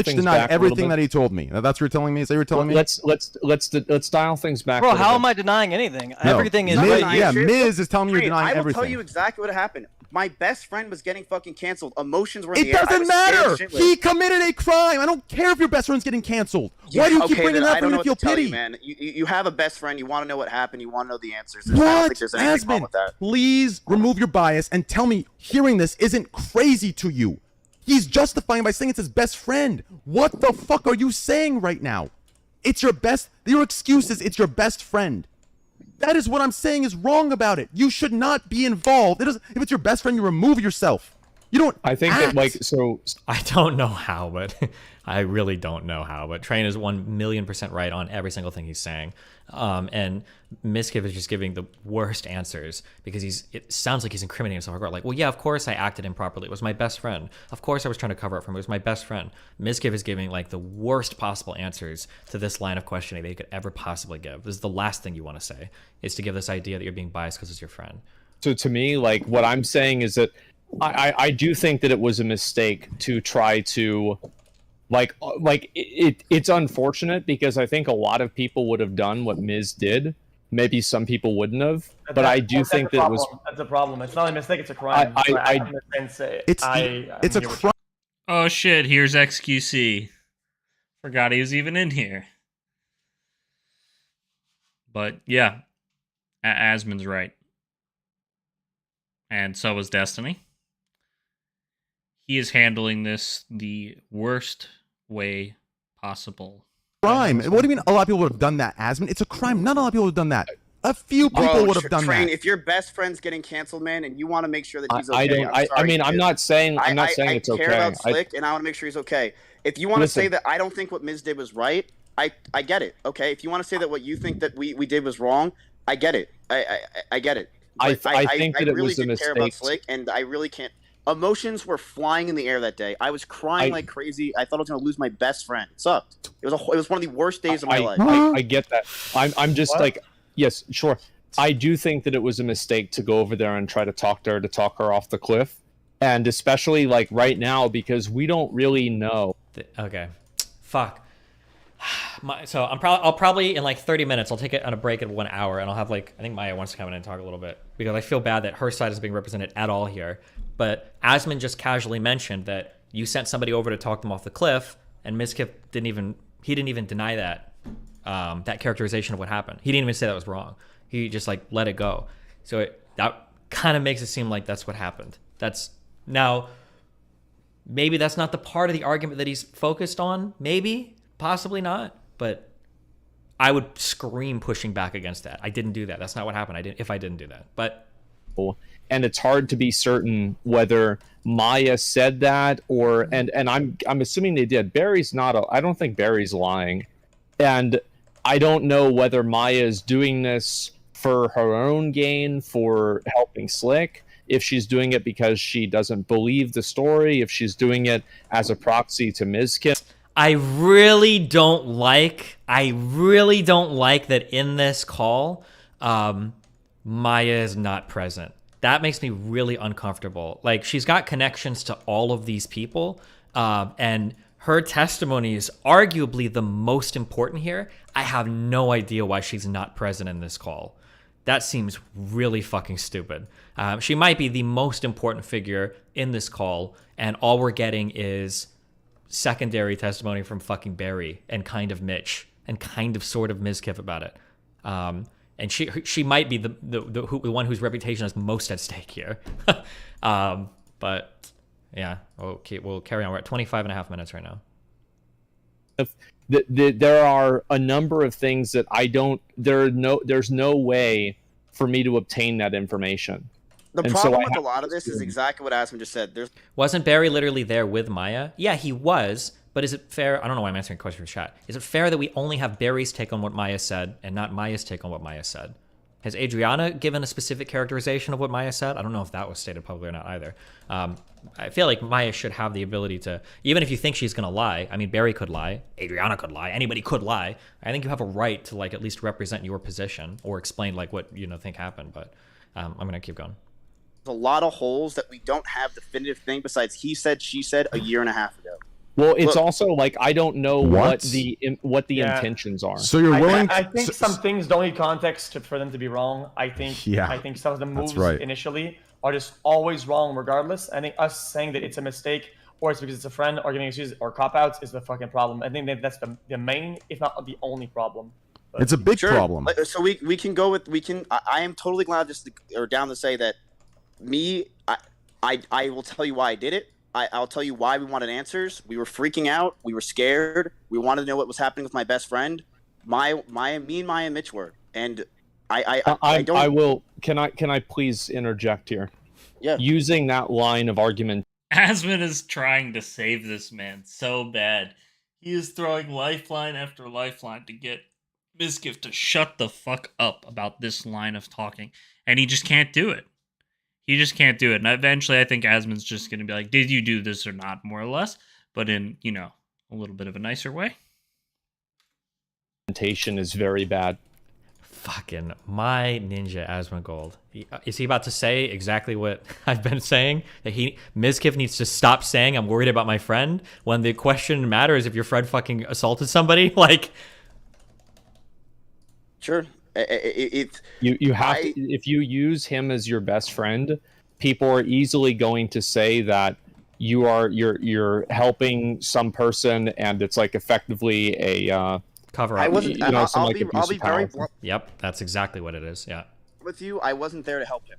S8: things
S3: denied
S8: back a
S3: everything
S8: little
S3: that
S8: bit.
S3: he told me. That's what you're telling me. Is that what you're telling me?
S8: Let's dial things back.
S9: Bro,
S8: a little
S9: how
S8: bit.
S9: am I denying anything?
S3: No.
S9: Everything is
S3: Miz,
S9: right
S3: yeah,
S9: here.
S3: Miz is telling me you're
S7: Train,
S3: denying
S7: I will
S3: everything.
S7: tell you exactly what happened. My best friend was getting fucking canceled. Emotions were in
S3: It
S7: the air. I
S3: doesn't
S7: was scared
S3: matter.
S7: shitless.
S3: He committed a crime. I don't care if your best friend's getting canceled. Why do you keep
S7: Okay,
S3: bringing
S7: then
S3: it up
S7: I
S3: for
S7: don't
S3: me
S7: know
S3: to feel
S7: what to tell
S3: pity?
S7: you, man. You have a best friend. You want to know what happened. You want to know the answers. I don't
S3: What?
S7: think there's anything wrong
S3: Asmon,
S7: with that.
S3: please remove your bias and tell me hearing this isn't crazy to you. He's justifying by saying it's his best friend. What the fuck are you saying right now? It's your best. Your excuse is it's your best friend. That is what I'm saying is wrong about it. You should not be involved. If it's your best friend, you remove yourself. You don't.
S8: I think
S3: act.
S8: that so
S2: I don't know how, but I really don't know how. But Train is 1,000,000% right on every single thing he's saying. And Mizkif is just giving the worst answers because it sounds like he's incriminating himself. Like, well, yeah, of course I acted improperly. It was my best friend. Of course I was trying to cover up for him. It was my best friend. Mizkif is giving like the worst possible answers to this line of questioning that you could ever possibly give. This is the last thing you want to say, is to give this idea that you're being biased because it's your friend.
S8: So to me, like what I'm saying is that I do think that it was a mistake to try to it's unfortunate because I think a lot of people would have done what Miz did. Maybe some people wouldn't have, but I do think that it was.
S10: That's a problem. It's not a mistake. It's a crime.
S3: It's a crime.
S1: Oh shit! Here's xQc. Forgot he was even in here. But yeah, Asmon's right, and so is Destiny. He is handling this the worst way possible.
S3: Crime. What do you mean a lot of people would have done that, Asmon? It's a crime. Not a lot of people would have done that. A few people would have done
S7: Train,
S3: that.
S7: if your best friend's getting canceled, man, and you want to make sure that he's okay,
S8: I don't. I mean, I'm not saying. I'm not saying it's okay.
S7: I care about Slick, and I want to make sure he's okay. If you want to say that I don't think what Miz did was right, I get it. Okay. If you want to say that what you think that we did was wrong, I get it. I get it. But
S8: I think that it
S7: really
S8: was a
S7: did care about
S8: mistake.
S7: Slick, and I really can't. Emotions were flying in the air that day. I was crying like crazy. I thought I was gonna lose my best friend. It sucked. It was one of the worst days of my life.
S8: I get that. I'm just like, yes, sure. I do think that it was a mistake to go over there and try to talk to her, to talk her off the cliff, and especially like right now because we don't really know.
S2: Okay, fuck. So I'll probably in like 30 minutes I'll take it on a break at 1 hour and I'll have like I think Maya wants to come in and talk a little bit because I feel bad that her side is being represented at all here. But Asmon just casually mentioned that you sent somebody over to talk them off the cliff, and Mizkif didn't even deny that that characterization of what happened. He didn't even say that was wrong. He just like let it go. So that kind of makes it seem like that's what happened. Now maybe that's not the part of the argument that he's focused on. Maybe. Possibly not, but I would scream pushing back against that. I didn't do that. That's not what happened. If I didn't do that, but
S8: and it's hard to be certain whether Maya said that or and I'm assuming they did. Barry's not. I don't think Barry's lying, and I don't know whether Maya is doing this for her own gain, for helping Slick. If she's doing it because she doesn't believe the story, if she's doing it as a proxy to Mizkif.
S2: I really don't like that in this call, Maya is not present. That makes me really uncomfortable. Like, she's got connections to all of these people, and her testimony is arguably the most important here. I have no idea why she's not present in this call. That seems really fucking stupid. She might be the most important figure in this call, and all we're getting is secondary testimony from fucking Barry and kind of Mitch and kind of sort of Mizkif about it. And she might be the one whose reputation is most at stake here. But yeah, okay, we'll carry on. We're at 25 and a half minutes right now.
S8: There are a number of things that there's no way for me to obtain that information.
S7: The problem with a lot of this is exactly what Asmon just said.
S2: Wasn't Barry literally there with Maya? Yeah, he was. But is it fair? I don't know why I'm answering a question from chat. Is it fair that we only have Barry's take on what Maya said and not Maya's take on what Maya said? Has Adriana given a specific characterization of what Maya said? I don't know if that was stated publicly or not either. I feel like Maya should have the ability to, even if you think she's going to lie, I mean, Barry could lie, Adriana could lie, anybody could lie. I think you have a right to like at least represent your position or explain like what you think happened. But I'm going to keep going.
S7: a lot of holes that we don't have definitive thing besides he said, she said a year and a half ago.
S8: Well, it's
S7: Look,
S8: also like I don't know what the
S10: Yeah.
S8: intentions are.
S3: So you're willing?
S10: I think some things don't need context for them to be wrong. I think some of the moves
S3: right.
S10: initially are just always wrong regardless. I think us saying that it's a mistake or it's because it's a friend or giving excuses or cop-outs is the fucking problem. I think that's the main, if not the only problem. But
S3: It's a big problem.
S7: So we can go with I am totally glad down to say that I will tell you why I did it. I'll tell you why we wanted answers. We were freaking out. We were scared. We wanted to know what was happening with my best friend. Me and Maya and Mitch were, and I don't.
S8: I will. Can I please interject here?
S7: Yeah.
S8: Using that line of argument.
S1: Asmon is trying to save this man so bad. He is throwing lifeline after lifeline to get Mizkif to shut the fuck up about this line of talking, and he just can't do it. He just can't do it. And eventually I think Asmon's just going to be like, did you do this or not, more or less? But in, a little bit of a nicer way.
S8: Presentation is very bad.
S2: Fucking my ninja Asmongold. Is he about to say exactly what I've been saying? That Mizkif needs to stop saying I'm worried about my friend when the question matters if your friend fucking assaulted somebody? Like...
S7: Sure.
S8: You have to, if you use him as your best friend, people are easily going to say that you're helping some person and it's like effectively a
S2: cover up.
S7: I wasn't. I'll be very blunt.
S2: Yep, that's exactly what it is. Yeah.
S7: With you, I wasn't there to help him.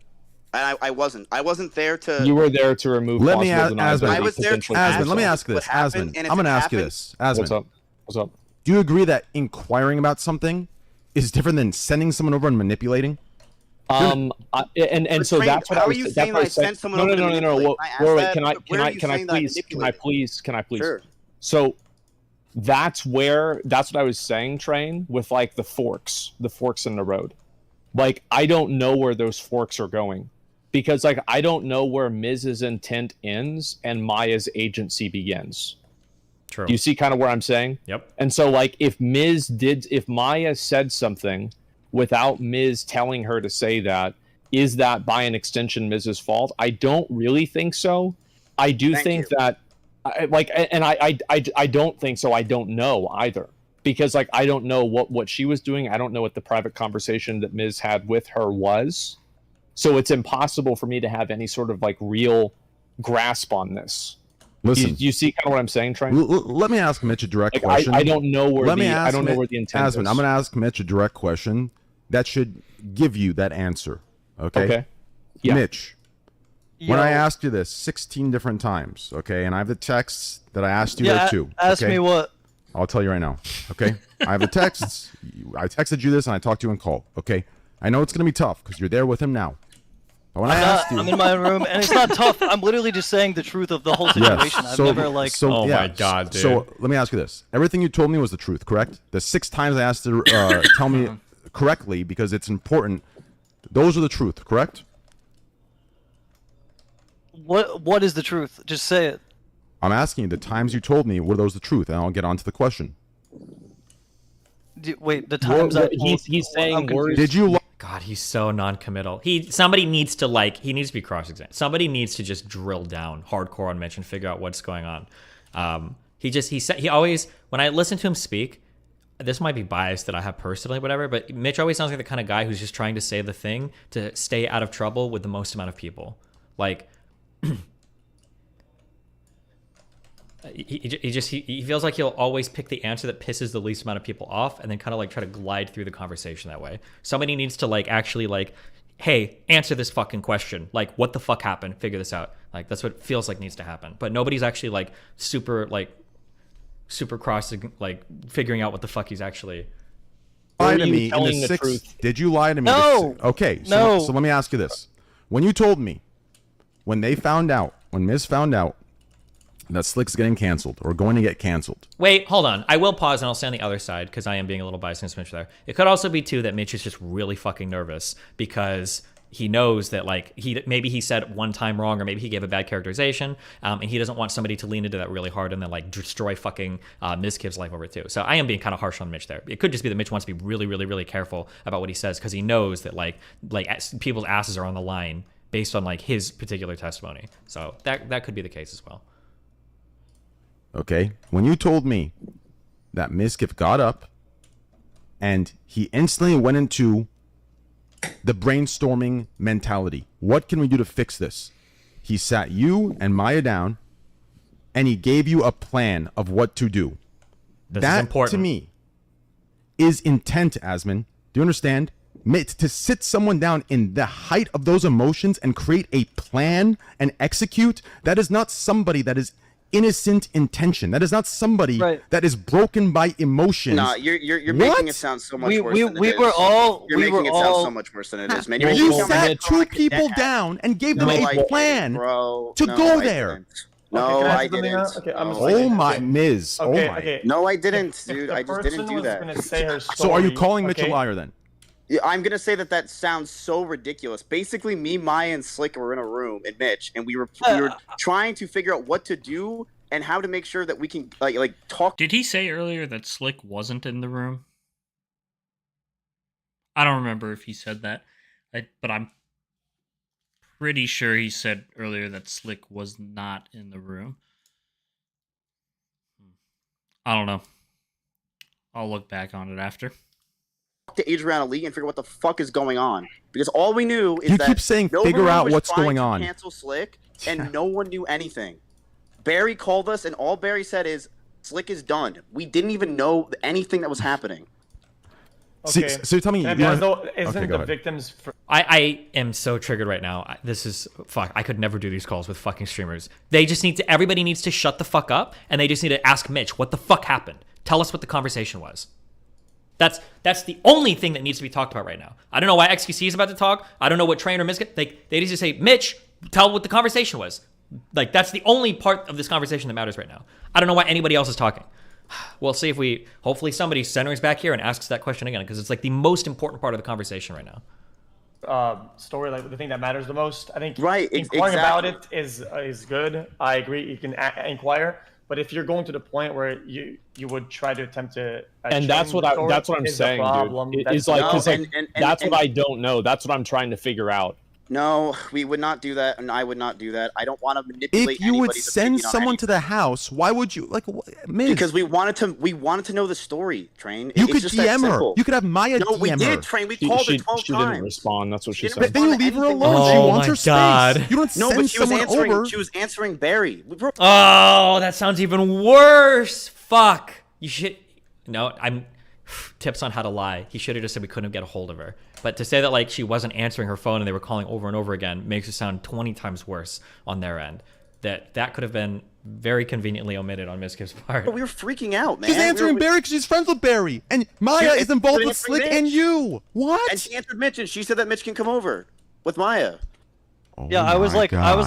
S7: And I wasn't there to.
S8: You were there to remove.
S3: Let me ask Asmon.
S7: I was there to
S3: Asmon, let me ask this. Asmon, I'm going to ask you this. Asmon,
S8: What's up? What's up?
S3: do you agree that inquiring about something is different than sending someone over and manipulating?
S8: And so that's what
S7: how
S8: I
S7: are
S8: was.
S7: you
S8: that's
S7: saying
S8: what I
S7: I
S8: said.
S7: sent someone
S8: No,
S7: over
S8: no,
S7: to
S8: no, no, no.
S7: manipulate?
S8: Wait, can I please?
S7: Sure.
S8: So that's what I was saying, Train, with like the forks in the road. Like I don't know where those forks are going, because like I don't know where Miz's intent ends and Maya's agency begins.
S2: True.
S8: Do you see kind of where I'm saying?
S2: Yep.
S8: And so like if Maya said something without Miz telling her to say that, is that by an extension Miz's fault? I don't really think so. I do think that I don't think so. I don't know either, because like I don't know what she was doing. I don't know what the private conversation that Miz had with her was. So it's impossible for me to have any sort of like real grasp on this.
S3: Listen,
S8: you see kind of what I'm saying, Trey?
S3: Let me ask Mitch a direct question.
S8: I don't know where I don't know where the intent is.
S3: I'm going to ask Mitch a direct question that should give you that answer. Okay.
S8: Yeah.
S3: Mitch, when I asked you this 16 different times, okay, and I have the texts that I asked you there too.
S9: Ask me what.
S3: I'll tell you right now. Okay. I have the texts. I texted you this and I talked to you on call. Okay. I know it's going to be tough because you're there with him now. But when I asked you,
S9: I'm in my room, and it's not tough. I'm literally just saying the truth of the whole situation.
S3: Yes.
S9: I've never like.
S2: Oh my god, dude.
S3: So let me ask you this: everything you told me was the truth, correct? The 6 times I asked to tell me correctly because it's important. Those are the truth, correct?
S9: What is the truth? Just say it.
S3: I'm asking you. The times you told me, were those the truth? And I'll get on to the question.
S9: Wait, the times
S8: he's saying words.
S3: Did you?
S2: God, he's so non-committal. Somebody needs to he needs to be cross-examined. Somebody needs to just drill down hardcore on Mitch and figure out what's going on. He always, when I listen to him speak, this might be biased that I have personally, whatever, but Mitch always sounds like the kind of guy who's just trying to say the thing to stay out of trouble with the most amount of people. Like, he feels like he'll always pick the answer that pisses the least amount of people off and then kind of like try to glide through the conversation that way. Somebody needs to like actually like, hey, answer this fucking question. Like, what the fuck happened? Figure this out. Like, that's what it feels like needs to happen. But nobody's actually like super cross, like figuring out what the fuck he's actually.
S3: Lie to me in the 6. Did you lie to me?
S9: No.
S3: Okay.
S9: No.
S3: So let me ask you this: when you told me, when Miz found out that Slick's getting canceled or going to get canceled.
S2: Wait, hold on. I will pause and I'll stay on the other side because I am being a little biased against Mitch there. It could also be too that Mitch is just really fucking nervous because he knows that like maybe he said one time wrong or maybe he gave a bad characterization and he doesn't want somebody to lean into that really hard and then like destroy fucking Mizkif's life over it too. So I am being kind of harsh on Mitch there. It could just be that Mitch wants to be really, really, really careful about what he says because he knows that like people's asses are on the line based on like his particular testimony. So that could be the case as well.
S3: Okay, when you told me that Mizkif got up and he instantly went into the brainstorming mentality, what can we do to fix this? He sat you and Maya down and he gave you a plan of what to do.
S2: This is
S3: That
S2: important
S3: to me is intent, Asmon. Do you understand? To sit someone down in the height of those emotions and create a plan and execute, that is not somebody that is innocent intention. That is not somebody that is broken by emotions.
S7: Nah, you're making it sound so much worse than it is. You're making it sound so much worse than it is, man. You're
S3: You
S7: making it sound
S3: sat
S7: like
S3: two
S7: a
S3: people
S7: deadhead.
S3: down and gave them
S7: No,
S3: a
S7: I didn't,
S3: plan
S7: bro.
S3: to
S7: No,
S3: go
S7: I
S3: there.
S7: didn't. No,
S10: can I
S7: I
S10: say something
S7: didn't.
S10: now? Okay, I'm just
S3: Oh my, Miz.
S10: Okay,
S3: Oh my.
S10: okay.
S7: No, I didn't,
S10: If
S7: dude.
S10: the
S7: I just
S10: person
S7: didn't do
S10: was
S7: that.
S10: gonna say her
S3: So are you
S10: story,
S3: calling Mitch a
S10: okay?
S3: liar then?
S7: Yeah, I'm gonna say that sounds so ridiculous. Basically, me, Maya, and Slick were in a room, and Mitch, and we were trying to figure out what to do and how to make sure that we can like talk.
S1: Did he say earlier that Slick wasn't in the room? I don't remember if he said that, but I'm pretty sure he said earlier that Slick was not in the room. I don't know. I'll look back on it after.
S7: To Adriana Lee and figure what the fuck is going on, because all we knew is
S3: You
S7: that
S3: keep saying
S7: Novaru
S3: figure out
S7: was
S3: what's
S7: trying
S3: going
S7: to
S3: on.
S7: Cancel Slick, and no one knew anything. Barry called us, and all Barry said is Slick is done. We didn't even know anything that was happening.
S10: Okay.
S3: So you tell me,
S10: And
S3: you
S10: as
S3: wanna-
S10: though isn't
S3: Okay, go
S10: the
S3: ahead.
S10: victims?
S2: I am so triggered right now. This is fuck. I could never do these calls with fucking streamers. They just need to. Everybody needs to shut the fuck up, and they just need to ask Mitch what the fuck happened. Tell us what the conversation was. That's the only thing that needs to be talked about right now. I don't know why xQc is about to talk. I don't know what Train or Mizkif. They need to say, Mitch, tell what the conversation was. Like that's the only part of this conversation that matters right now. I don't know why anybody else is talking. We'll see if hopefully somebody centers back here and asks that question again, because it's like the most important part of the conversation right now.
S10: Story, like the thing that matters the most. I think
S7: Right,
S10: inquiring about
S7: exactly.
S10: it is good. I agree. You can inquire, but if you're going to the point where you would try to attempt to,
S8: And that's what I'm saying, dude. It's like,
S7: No,
S8: 'cause, like,
S7: and-
S8: that's
S7: and-
S8: what I don't know. That's what I'm trying to figure out.
S7: No, we would not do that, and I would not do that. I don't want to manipulate.
S3: If you would
S7: anybody's
S3: send
S7: opinion on
S3: someone
S7: anything.
S3: to the house, why would you Miz?
S7: Because we wanted to know the story. Train.
S3: You
S7: It's
S3: could
S7: just that
S3: DM her.
S7: simple.
S3: You could have Maya
S7: No, we
S3: DM her.
S7: did. Train. We called her 12
S8: She
S7: times.
S8: didn't respond. That's what she
S7: didn't
S8: said.
S3: Then you leave her
S7: anything.
S3: alone. She
S2: Oh
S3: wants
S2: my
S3: her
S2: God.
S3: space. You don't
S7: No,
S3: send
S7: but she was
S3: someone
S7: answering.
S3: over.
S7: She was answering Barry.
S2: Oh, that sounds even worse. Fuck. You should. No, I'm. Tips on how to lie. He should have just said we couldn't get a hold of her. But to say that like she wasn't answering her phone and they were calling over and over again makes it sound 20 times worse on their end. That could have been very conveniently omitted on Mizkif's part.
S7: But we were freaking out, man.
S3: She's answering Barry because she's friends with Barry, and Maya is involved with Slick and you. What?
S7: And she answered Mitch, and she said that Mitch can come over with Maya.
S5: Yeah, I was like, I'm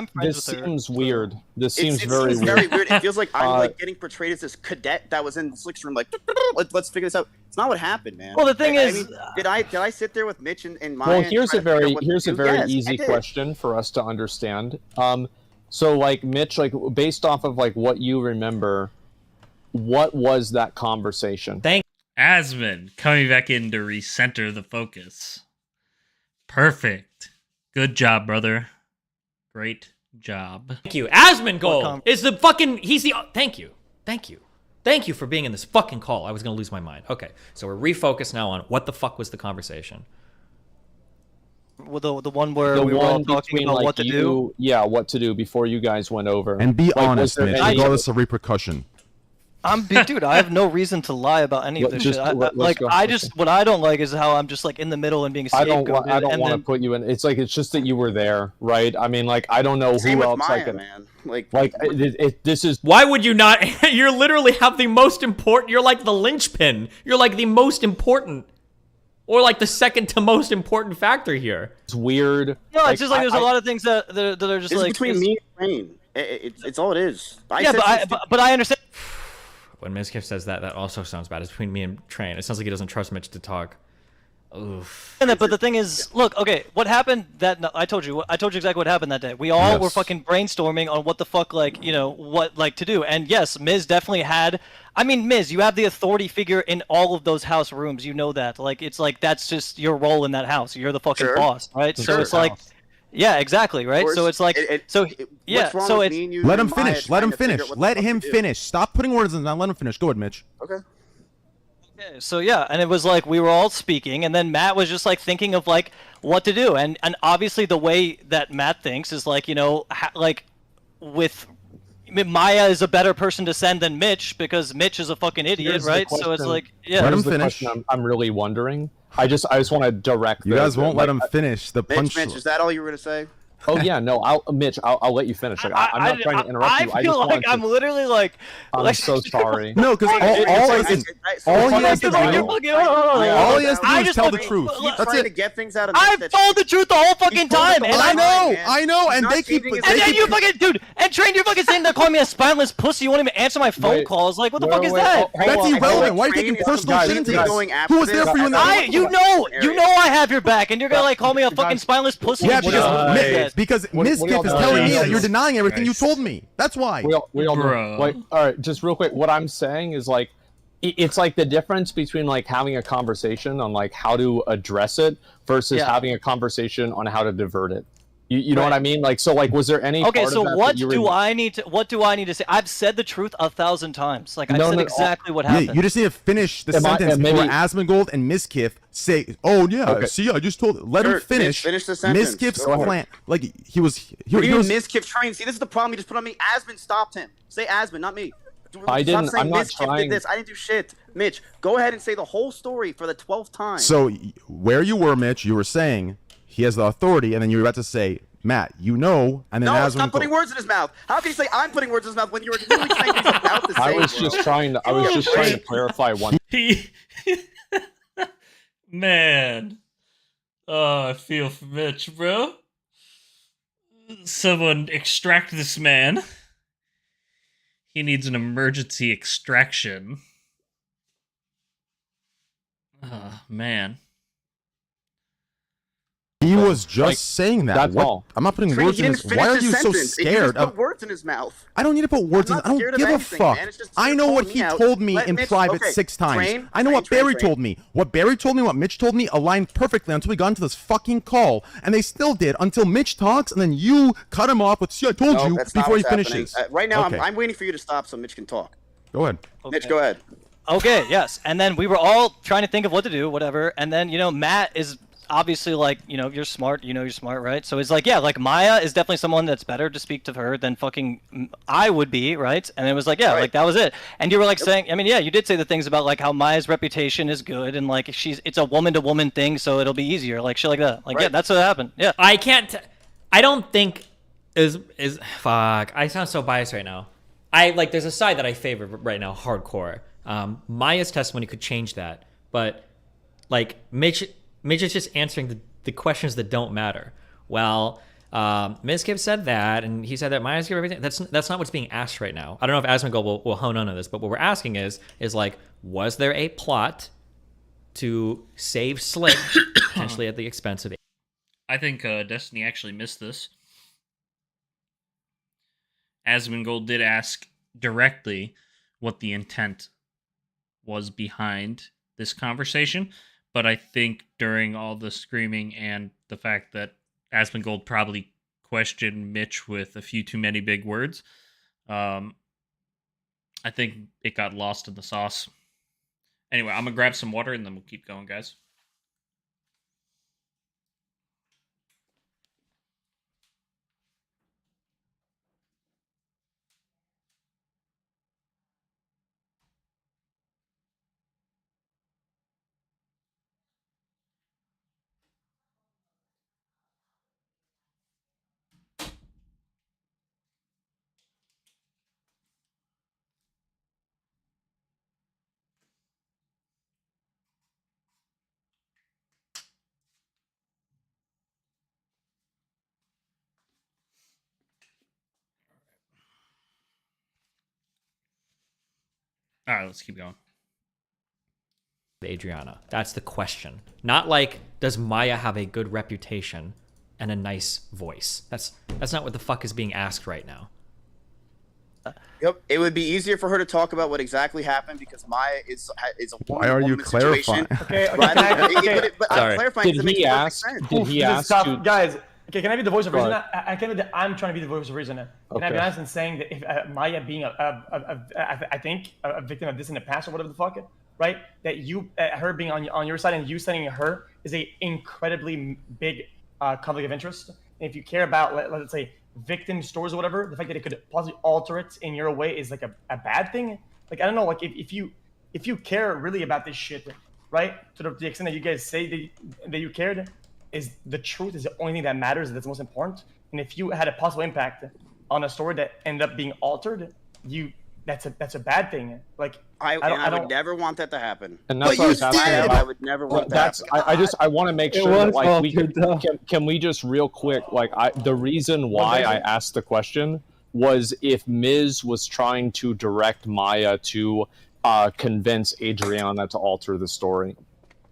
S5: friends
S8: This
S5: with her.
S8: seems weird. This
S7: It
S8: seems very
S7: seems
S8: weird.
S7: very weird. It feels like I'm like getting portrayed as this cadet that was in Slick's room, like let's figure this out. It's not what happened, man.
S5: Well, the thing
S7: I
S5: is,
S7: mean, did I sit there with Mitch and Maya?
S8: Well,
S7: and
S8: here's
S7: try
S8: a
S7: to figure
S8: very
S7: out what to
S8: here's a
S7: do?
S8: very
S7: Yes, I
S8: easy
S7: did.
S8: question for us to understand. So like Mitch, like based off of like what you remember, what was that conversation?
S1: Asmon coming back in to recenter the focus. Perfect. Good job, brother. Great job.
S2: Thank you. Asmongold is the fucking. He's the. Thank you. Thank you. Thank you for being in this fucking call. I was gonna lose my mind. Okay, so we're refocused now on what the fuck was the conversation.
S5: Well, the one where
S8: The
S5: we were all
S8: one
S5: talking
S8: between
S5: about
S8: like
S5: what to
S8: you,
S5: do.
S8: yeah, what to do before you guys went over.
S3: And be
S8: Like, was
S3: honest,
S8: there
S3: Mitch,
S8: any-
S3: regardless of repercussion.
S5: Dude, I have no reason to lie about any of this
S8: Just-
S5: shit.
S8: let's
S5: Like,
S8: go.
S5: I just, what I don't like is how I'm just like in the middle and being
S8: I don't
S5: scapegoated. and
S8: want to
S5: then,
S8: put you in. It's like it's just that you were there, right? I mean, like I don't know
S7: Same
S8: who
S7: with
S8: else I
S7: Maya,
S8: could.
S7: man. Like
S8: This is
S2: Why would you not? You're literally have the most important. You're like the linchpin. You're like the most important, or like the second to most important factor here.
S8: it's weird.
S5: no, it's just like there's a lot of things that are just
S7: it's
S5: like
S7: between me and Rain. It's all it is.
S5: Yeah, but I understand.
S2: When Mizkif says that, that also sounds bad. It's between me and Train. It sounds like he doesn't trust Mitch to talk. Oof.
S5: But the thing is, look, okay, what happened that no, I told you exactly what happened that day. We all were fucking brainstorming on what the fuck, like, you know, what like to do. And yes, Miz definitely had
S9: I mean, Miz, you have the authority figure in all of those house rooms. You know that. Like, it's like that's just your role in that house. You're the fucking
S7: Sure.
S9: boss, right?
S7: Sure.
S9: So it's like, yeah, exactly, right? So it's like, yeah.
S7: What's wrong
S9: So
S7: with
S9: it's
S7: me and you
S3: Let him
S7: and Maya
S3: finish. Let
S7: trying
S3: him
S7: to figure
S3: finish.
S7: out what the
S3: Let
S7: fuck
S3: him
S7: to do?
S3: finish. Stop putting words in his mouth. Let him finish. Go ahead, Mitch.
S7: Okay.
S9: so yeah, and it was like we were all speaking, and then Matt was just like thinking of like what to do, and obviously the way that Matt thinks is like, you know, like with Maya is a better person to send than Mitch because Mitch is a fucking idiot,
S8: Here's the
S9: right? So it's
S8: question.
S9: like, yeah.
S3: Let him
S8: Here's the
S3: finish.
S8: question I'm really wondering. I just want to direct.
S3: You guys won't let him finish the punch.
S7: Mitch, is that all you were gonna say?
S8: Oh yeah, no, Mitch, I'll let you finish. Like, I'm not trying to interrupt you.
S9: I feel like I'm literally like.
S8: I'm so sorry.
S3: No, because all he has to do. All he has to do is tell the truth. That's
S7: trying to
S3: it.
S7: get things out of
S9: I've told the truth the whole fucking time, and
S3: I know, and they keep.
S9: And then you fucking dude, and Train, you're fucking sitting there calling me a spineless pussy. You won't even answer my phone calls. Like, what the fuck is that?
S3: That's irrelevant. Why are you taking personal shit into this? Who was there for you in that?
S9: You know I have your back, and you're gonna like call me a fucking spineless pussy.
S3: Yeah, because Mizkif is telling me that you're denying everything you told me. That's why.
S8: We all know. Like, all right, just real quick. What I'm saying is like, it's like the difference between like having a conversation on like how to address it versus having a conversation on how to divert it. You know what I mean? Like, so like, was there any?
S9: Okay,
S8: part
S9: so
S8: of that
S9: what
S8: that you
S9: do I need to? What do I need to say? I've said the truth 1,000 times. Like I said exactly what happened.
S3: Yeah, you just need to finish the sentence before Asmongold and Mizkif say, "Oh yeah,
S7: Okay.
S3: see, I just told." Let him finish.
S7: Finish the sentence.
S3: Mizkif's
S7: Go ahead.
S3: plan, like he was. He
S7: What do you
S3: was.
S7: mean Mizkif Train? See, this is the problem you just put on me. Asmon stopped him. Say Asmon, not me.
S8: I didn't.
S7: Stop saying
S8: I'm not
S7: Mizkif
S8: trying.
S7: did this. I didn't do shit. Mitch, go ahead and say the whole story for the 12th time.
S3: So where you were, Mitch, you were saying he has the authority, and then you were about to say, Matt, you know, and then
S7: no,
S3: Asmongold.
S7: stop putting words in his mouth. How can you say I'm putting words in his mouth when you were literally saying he's about to say?
S8: I was just trying to clarify one.
S1: Man. Oh, I feel for Mitch, bro. Someone extract this man. He needs an emergency extraction. Oh, man.
S3: He was just saying that.
S8: That's
S3: What?
S8: all.
S3: I'm not putting
S7: Train,
S3: words
S7: he
S3: in
S7: didn't
S3: his.
S7: finish
S3: Why are
S7: his
S3: you so
S7: sentence. He
S3: scared
S7: just
S3: of?
S7: put words in his mouth.
S3: I don't need to put words in.
S7: I'm
S3: I
S7: not
S3: don't
S7: scared of
S3: give a
S7: anything,
S3: fuck.
S7: man. It's just
S3: I know what
S7: calling
S3: he
S7: me out.
S3: told me
S7: Let
S3: in
S7: Mitch-
S3: private
S7: okay,
S3: 6 times.
S7: Train,
S3: I know what
S7: Train,
S3: Barry
S7: Train.
S3: told me. What Barry told me, what Mitch told me, aligned perfectly until we got into this fucking call, and they still did until Mitch talks, and then you cut him off with "See, I told
S7: No,
S3: you"
S7: that's not
S3: before he
S7: what's happening.
S3: finishes.
S7: Right now,
S3: Okay.
S7: I'm waiting for you to stop so Mitch can talk.
S3: Go ahead.
S7: Mitch, go ahead.
S9: Okay, yes. And then we were all trying to think of what to do, whatever. And then, you know, Matt is obviously like, you know, you're smart, right? So he's like, yeah, like Maya is definitely someone that's better to speak to her than fucking I would be, right? And it was like, yeah, like that was it. And you were like saying, I mean, yeah, you did say the things about like how Maya's reputation is good and like it's a woman to woman thing, so it'll be easier, like shit like that. Like, yeah, that's what happened. Yeah.
S2: I don't think is fuck. I sound so biased right now. There's a side that I favor right now, hardcore. Maya's testimony could change that, but like Mitch is just answering the questions that don't matter. Well, Mizkif said that, and he said that Maya's give everything. That's not what's being asked right now. I don't know if Asmongold will hone in on this, but what we're asking is like, was there a plot to save Slick potentially at the expense of?
S1: I think Destiny actually missed this. Asmongold did ask directly what the intent was behind this conversation, but I think during all the screaming and the fact that Asmongold probably questioned Mitch with a few too many big words, I think it got lost in the sauce. Anyway, I'm gonna grab some water and then we'll keep going, guys. All right, let's keep going.
S2: Adriana. That's the question. Not like, does Maya have a good reputation and a nice voice? That's not what the fuck is being asked right now.
S7: Yep, it would be easier for her to talk about what exactly happened because Maya is a
S3: Why are you
S7: woman situation.
S3: clarifying?
S10: Okay, okay,
S7: Rather,
S10: okay.
S7: but
S2: Sorry.
S7: clarifying
S8: Did
S7: because it
S8: he
S7: makes
S8: ask?
S7: perfect sense.
S8: Did he
S10: This is
S8: ask?
S10: tough. Guys, okay, can I be the voice of
S8: Go
S10: reason?
S8: ahead.
S10: I can't be I'm trying to be the voice of reason. Can I be
S8: Okay.
S10: honest in saying that if Maya being I think a victim of this in the past or whatever the fuck, right? That you, her being on your side and you sending her is a incredibly big conflict of interest. And if you care about, let's say, victim stories or whatever, the fact that it could possibly alter it in your way is like a bad thing. Like, I don't know, like if you care really about this shit, right? To the extent that you guys say that you cared, is the truth is the only thing that matters, that's most important. And if you had a possible impact on a story that ended up being altered, that's a bad thing. Like
S7: I
S10: don't
S7: would never want that to happen.
S8: And that's
S3: But
S8: what I
S3: you
S8: was asking
S3: did!
S8: about.
S7: I would never want that.
S8: That's I want to make
S4: It
S8: sure that
S4: was
S8: like we
S4: altered, though.
S8: can we just real quick the reason why I asked the question was if Miz was trying to direct Maya to convince Adriana to alter the story.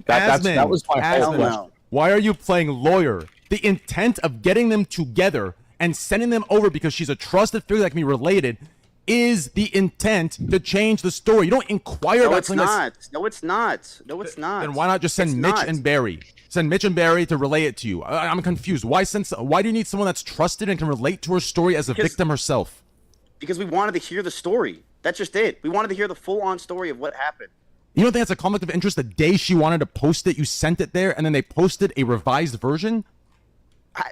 S8: That was my whole
S3: Asmon,
S8: question.
S3: why are you playing lawyer? The intent of getting them together and sending them over because she's a trusted figure that can be related is the intent to change the story. You don't inquire
S7: No,
S3: about
S7: it's
S3: something
S7: not. No, it's not. No, it's not.
S3: Then why not just send
S7: It's
S3: Mitch
S7: not.
S3: and Barry? Send Mitch and Barry to relay it to you. I'm confused. Why do you need someone that's trusted and can relate to her story as a victim herself?
S7: Because we wanted to hear the story. That's just it. We wanted to hear the full-on story of what happened.
S3: You don't think that's a conflict of interest? The day she wanted to post it, you sent it there, and then they posted a revised version?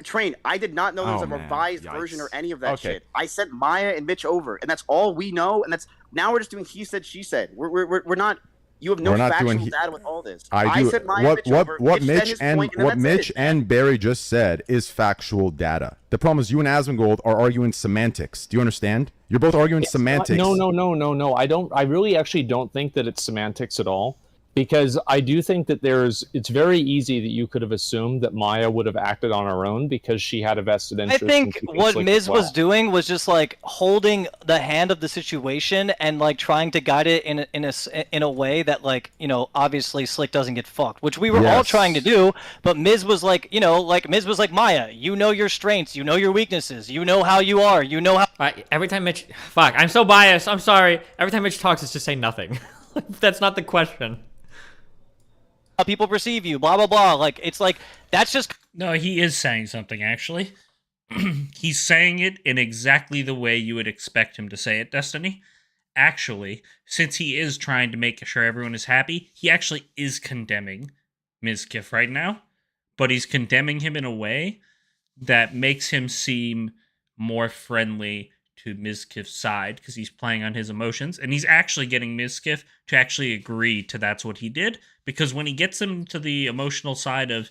S7: Train, I did not know there was
S3: Oh,
S7: a
S3: man.
S7: revised
S3: Yikes.
S7: version or any of that
S3: Okay.
S7: shit. I sent Maya and Mitch over, and that's all we know. And now we're just doing he said, she said. We're not. You have no
S3: We're not
S7: factual
S3: doing
S7: data with all this.
S3: I do.
S7: sent Maya and Mitch over.
S3: What
S7: Mitch said
S3: Mitch
S7: his
S3: and
S7: point,
S3: what
S7: then
S3: Mitch
S7: that's it.
S3: and Barry just said is factual data. The problem is you and Asmongold are arguing semantics. Do you understand? You're both arguing semantics.
S8: No. I really actually don't think that it's semantics at all. Because I do think that it's very easy that you could have assumed that Maya would have acted on her own because she had a vested
S9: I
S8: interest.
S9: think
S8: in keeping
S9: what
S8: Slick
S9: Miz
S8: as well.
S9: was doing was just like holding the hand of the situation and like trying to guide it in a way that, like, you know, obviously Slick doesn't get fucked, which we were all
S3: Yes.
S9: trying to do. But Miz was like, you know, like Miz was like, Maya, you know your strengths, you know your weaknesses, you know how you are, you know how.
S2: Every time Mitch, fuck, I'm so biased. I'm sorry. Every time Mitch talks, it's just say nothing. That's not the question.
S9: How people perceive you, blah blah blah. Like, it's like that's just
S1: No, he is saying something, actually. He's saying it in exactly the way you would expect him to say it, Destiny. Actually, since he is trying to make sure everyone is happy, he actually is condemning Mizkif right now. But he's condemning him in a way that makes him seem more friendly to Mizkif's side because he's playing on his emotions, and he's actually getting Mizkif to actually agree to that's what he did, because when he gets him to the emotional side of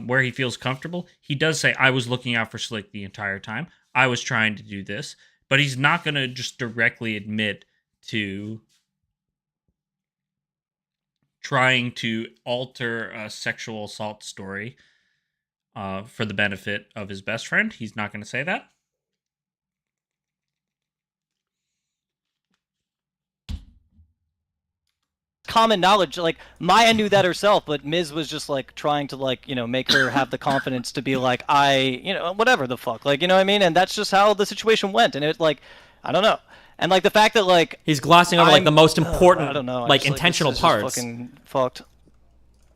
S1: where he feels comfortable, he does say, I was looking out for Slick the entire time, I was trying to do this, but he's not going to just directly admit to trying to alter a sexual assault story for the benefit of his best friend. He's not going to say that.
S9: common knowledge. Like, Maya knew that herself, but Miz was just like trying to, like, you know, make her have the confidence to be like, you know, whatever the fuck, like, you know what I mean? And that's just how the situation went. And it's like, I don't know. And like the fact that, like,
S2: he's glossing over like the most important,
S9: I don't know,
S2: like, intentional
S9: this is
S2: parts.
S9: just fucking fucked.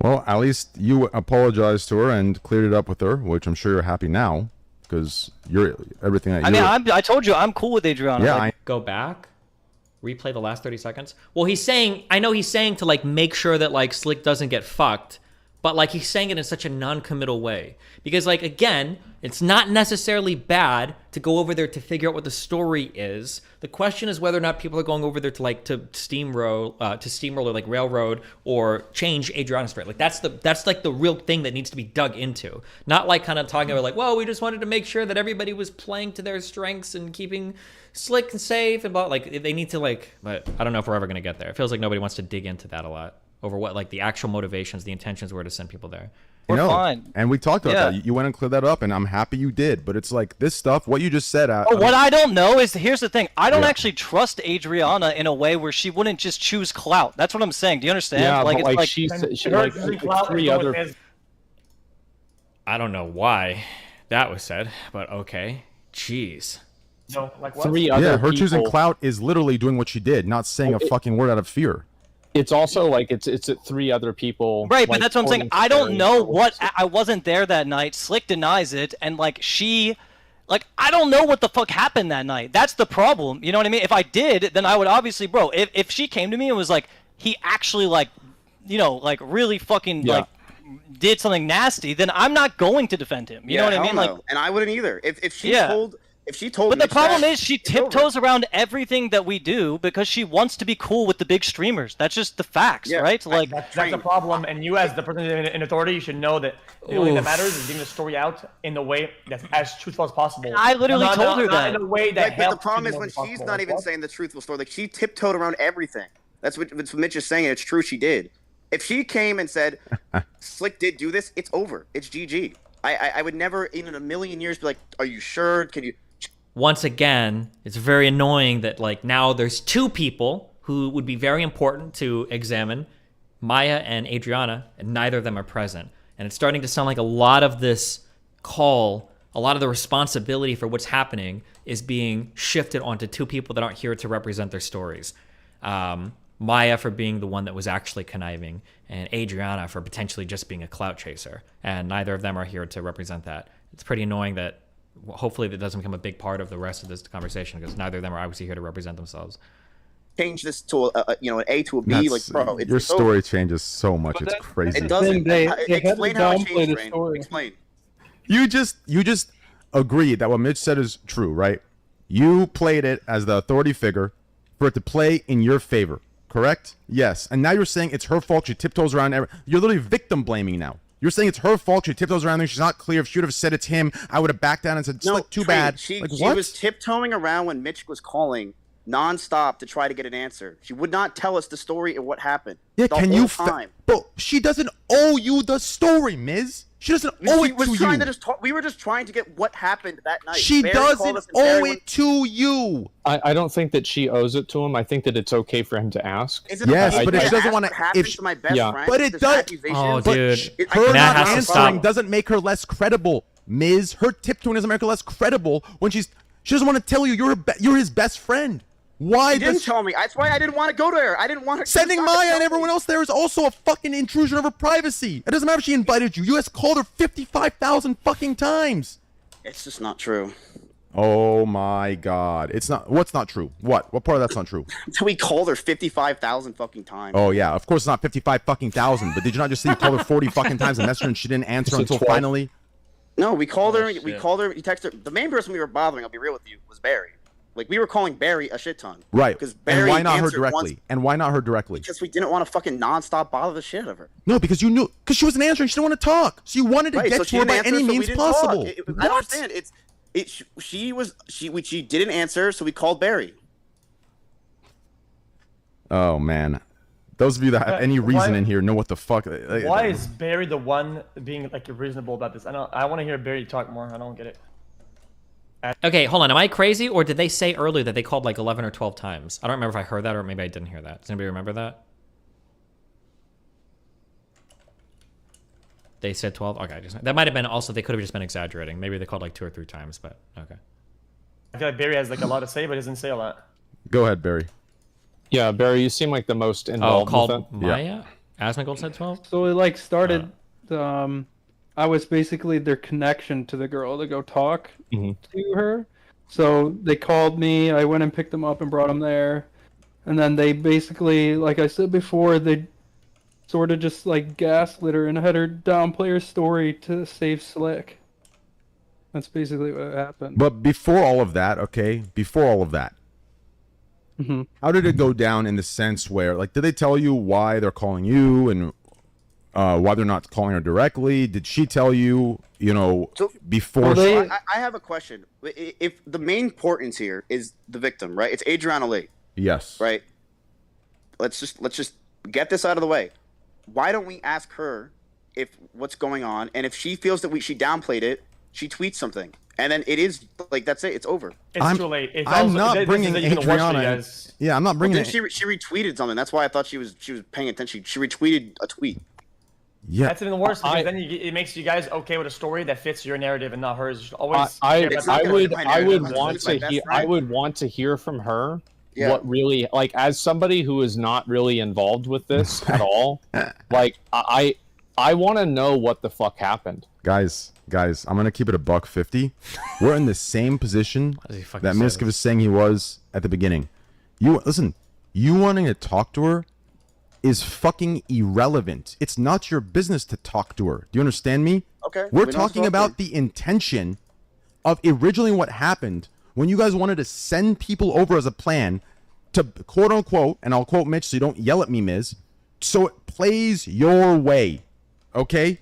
S3: Well, at least you apologized to her and cleared it up with her, which I'm sure you're happy now because you're everything that you.
S9: I mean, I told you I'm cool with Adriana.
S3: Yeah,
S9: like,
S2: Go back, replay the last 30 seconds. Well, he's saying, I know he's saying to like make sure that like Slick doesn't get fucked, but like he's saying it in such a non-committal way. Because like, again, it's not necessarily bad to go over there to figure out what the story is. The question is whether or not people are going over there to like to steamroll or like railroad or change Adriana's story. Like that's like the real thing that needs to be dug into. Not like kind of talking about like, well, we just wanted to make sure that everybody was playing to their strengths and keeping Slick and safe, and about like they need to like, but I don't know if we're ever gonna get there. It feels like nobody wants to dig into that a lot over what like the actual motivations, the intentions were to send people there.
S9: We're fine.
S3: And we talked about
S9: Yeah.
S3: that. You went and cleared that up, and I'm happy you did. But it's like this stuff, what you just said.
S9: Oh, what I don't know is, here's the thing. I don't
S3: Yeah.
S9: actually trust Adriana in a way where she wouldn't just choose clout. That's what I'm saying. Do you understand?
S8: Yeah, but
S9: it's
S8: like she said, she like three other.
S2: I don't know why that was said, but okay. Jeez.
S10: No, like what?
S8: Three other
S3: Yeah, her
S8: people.
S3: choosing clout is literally doing what she did, not saying a fucking word out of fear.
S8: It's also like it's at three other people.
S9: Right,
S8: like,
S9: but that's what I'm saying. I don't know what I wasn't there that night. Slick denies it, and like she, like I don't know what the fuck happened that night. That's the problem. You know what I mean? If I did, then I would obviously, bro. If she came to me and was like, he actually like, you know, like really fucking like did something nasty, then I'm not going to defend him. You know what I mean?
S7: Like, and I wouldn't either. If she told. If she told
S9: But
S7: me
S9: the problem
S7: that,
S9: is she tiptoes around everything that we do because she wants to be cool with the big streamers. That's just the facts, right? Like
S10: that's the problem. And you, as the person in authority, you should know that the only thing that matters is getting the story out in the way that's as truthful as possible.
S9: I literally told her that.
S10: In a way that
S7: but the problem is when she's not even saying the truthful story. Like she tiptoed around everything. That's what Mitch is saying. And it's true. She did. If she came and said, "Slick did do this," it's over. It's GG. I would never, in a million years, be like, "Are you sure? Can you?"
S2: Once again, it's very annoying that like now there's two people who would be very important to examine, Maya and Adriana, and neither of them are present. And it's starting to sound like a lot of this call, a lot of the responsibility for what's happening is being shifted onto two people that aren't here to represent their stories. Maya for being the one that was actually conniving, and Adriana for potentially just being a clout chaser. And neither of them are here to represent that. It's pretty annoying that hopefully that doesn't become a big part of the rest of this conversation because neither of them are obviously here to represent themselves.
S7: Change this to an A to a B. Like, bro,
S3: your story changes so much. It's crazy.
S7: It doesn't. Explain how it changed, Rain. Explain.
S3: You just agreed that what Mitch said is true, right? You played it as the authority figure for it to play in your favor, correct? Yes. And now you're saying it's her fault. She tiptoes around. You're literally victim blaming now. You're saying it's her fault. She tiptoes around there. She's not clear. If she would have said it's him, I would have backed down and said, "Slick, too bad."
S7: She
S3: what?
S7: was tiptoeing around when Mitch was calling nonstop to try to get an answer. She would not tell us the story of what happened.
S3: Yeah,
S7: the
S3: can
S7: whole
S3: you?
S7: Time.
S3: But she doesn't owe you the story, Miz. She doesn't owe it to you.
S7: We were just trying to get what happened that night.
S3: She doesn't owe it to you.
S8: I don't think that she owes it to him. I think that it's okay for him to ask.
S3: Yes, but if she doesn't want to,
S7: if my best friend,
S3: but it does.
S2: Oh, dude,
S3: her
S2: Matt
S3: not
S2: has to
S3: answering
S2: stop.
S3: doesn't make her less credible, Miz. Her tiptoeing doesn't make her less credible when she doesn't want to tell you you're his best friend. Why
S7: She didn't tell me. That's why I didn't want to go there. I didn't want her.
S3: Sending Maya and everyone else there is also a fucking intrusion of her privacy. It doesn't matter if she invited you. You guys called her 55,000 fucking times.
S7: It's just not true.
S3: Oh my god. It's not. What's not true? What part of that's not true?
S7: We called her 55,000 fucking times.
S3: Oh yeah, of course it's not 55 fucking thousand. But did you not just say you called her 40 fucking times and messaged her and she didn't answer until finally?
S7: No, we called her. We called her. We texted her. The main person we were bothering, I'll be real with you, was Barry. Like, we were calling Barry a shit ton.
S3: Right.
S7: Because Barry
S3: and why not her
S7: answered
S3: directly?
S7: once-
S3: And why not her directly?
S7: Because we didn't want to fucking nonstop bother the shit out of her.
S3: No, because you knew, because she wasn't answering. She didn't want to talk. So you wanted to
S7: Right,
S3: get
S7: so
S3: to
S7: she
S3: her
S7: didn't
S3: by
S7: answer,
S3: any
S7: so we
S3: means
S7: didn't talk.
S3: possible.
S7: I don't understand. She didn't answer, so we called Barry.
S3: Oh man, those of you that have any reason in here know what the fuck.
S10: Why is Barry the one being like reasonable about this? I want to hear Barry talk more. I don't get it.
S2: Okay, hold on. Am I crazy, or did they say earlier that they called like 11 or 12 times? I don't remember if I heard that, or maybe I didn't hear that. Does anybody remember that? They said 12? Okay, that might have been also, they could have just been exaggerating. Maybe they called like 2 or 3 times, but okay.
S10: I feel like Barry has like a lot to say, but doesn't say a lot.
S3: Go ahead, Barry.
S8: Yeah, Barry, you seem like the most involved with it.
S2: Called Maya? Asmongold said 12?
S4: So it like started, I was basically their connection to the girl to go talk to her. So they called me, I went and picked them up and brought them there. And then they basically, like I said before, they sort of just like gaslit her and had her downplay her story to save Slick. That's basically what happened.
S3: But before all of that, okay, how did it go down in the sense where, like, did they tell you why they're calling you and why they're not calling her directly? Did she tell you, before?
S7: I have a question. If the main importance here is the victim, right? It's Adriana Lee.
S3: Yes.
S7: Right. Let's just get this out of the way. Why don't we ask her if what's going on, and if she feels that she downplayed it, she tweets something, and then it is like that's it. It's over.
S10: It's too late.
S3: I'm not bringing Adriana. Yeah, I'm not bringing.
S7: She retweeted something. That's why I thought she was paying attention. She retweeted a tweet.
S3: Yeah.
S10: That's even worse because then it makes you guys okay with a story that fits your narrative and not hers. You should always.
S8: I would want to hear from her what really, like, as somebody who is not really involved with this at all. Like, I want to know what the fuck happened.
S3: Guys, I'm gonna keep it $150. We're in the same position that Mizkif was saying he was at the beginning. You wanting to talk to her is fucking irrelevant. It's not your business to talk to her. Do you understand me?
S7: Okay.
S3: We're talking about the intention of originally what happened when you guys wanted to send people over as a plan to quote unquote, and I'll quote Mitch so you don't yell at me, Miz, so it plays your way. Okay?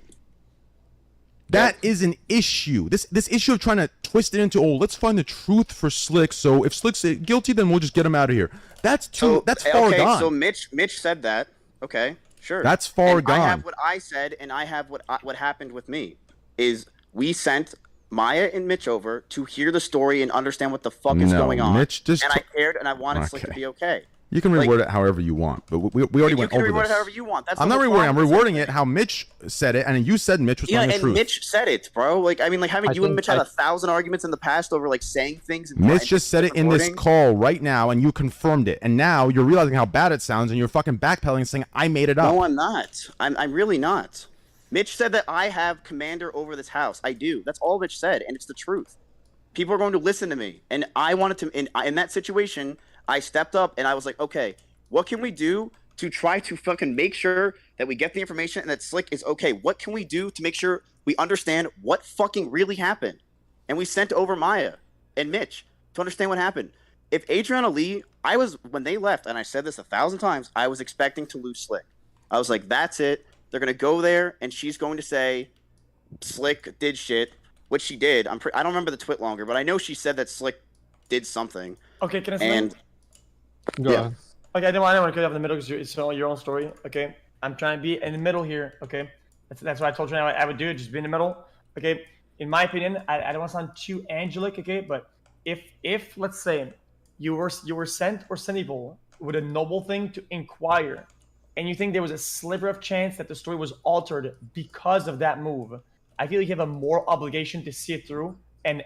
S3: That is an issue. This issue of trying to twist it into, oh, let's find the truth for Slick. So if Slick's guilty, then we'll just get him out of here. That's far gone.
S7: So Mitch said that. Okay, sure.
S3: That's far
S7: and
S3: gone.
S7: I have what I said, and I have what happened with me. Is we sent Maya and Mitch over to hear the story and understand what the fuck is going on.
S3: Mitch just
S7: and I cared, and I wanted Slick to be okay.
S3: You can reword it however you want, but we already went over this.
S7: You can reword it however you want. That's
S3: I'm not rewording. I'm rewording it how Mitch said it, and you said Mitch was telling the truth.
S7: Yeah, and Mitch said it, bro. Like, I mean, like, haven't you and Mitch had 1,000 arguments in the past over, like, saying things? And
S3: Mitch just said it in this call right now, and you confirmed it. And now you're realizing how bad it sounds, and you're fucking backpedaling and saying, I made it up.
S7: No, I'm not. I'm really not. Mitch said that I have commander over this house. I do. That's all Mitch said, and it's the truth. People are going to listen to me. And I wanted to, in that situation, I stepped up, and I was like, okay, what can we do to try to fucking make sure that we get the information and that Slick is okay? What can we do to make sure we understand what fucking really happened? And we sent over Maya and Mitch to understand what happened. If Adriana Lee, when they left, and I said this 1,000 times, I was expecting to lose Slick. I was like, that's it. They're going to go there, and she's going to say Slick did shit, which she did. I don't remember the twit longer, but I know she said that Slick did something.
S10: Okay, can I say
S7: and
S10: go on. Okay, I don't want to cut off in the middle because it's your own story. Okay, I'm trying to be in the middle here. Okay, that's what I told you I would do. Just be in the middle. Okay, in my opinion, I don't want to sound too angelic. Okay, but if let's say you were sent or sendable with a noble thing to inquire, and you think there was a sliver of chance that the story was altered because of that move, I feel like you have a moral obligation to see it through and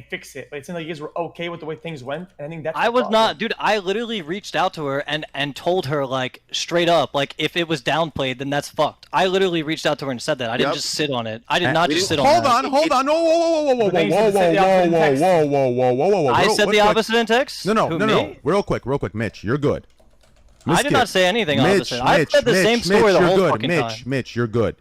S10: fix it. But it seems like you guys were okay with the way things went, and I think that's
S9: I was not, dude. I literally reached out to her and told her, like, straight up, like, if it was downplayed, then that's fucked. I literally reached out to her and said that. I didn't just sit on it. I did not just sit on it.
S3: Hold on. Whoa.
S9: I said the opposite in text?
S3: No. Real quick. Mitch, you're good.
S9: I did not say anything opposite. I said the same story the whole fucking time.
S3: Mitch, you're good.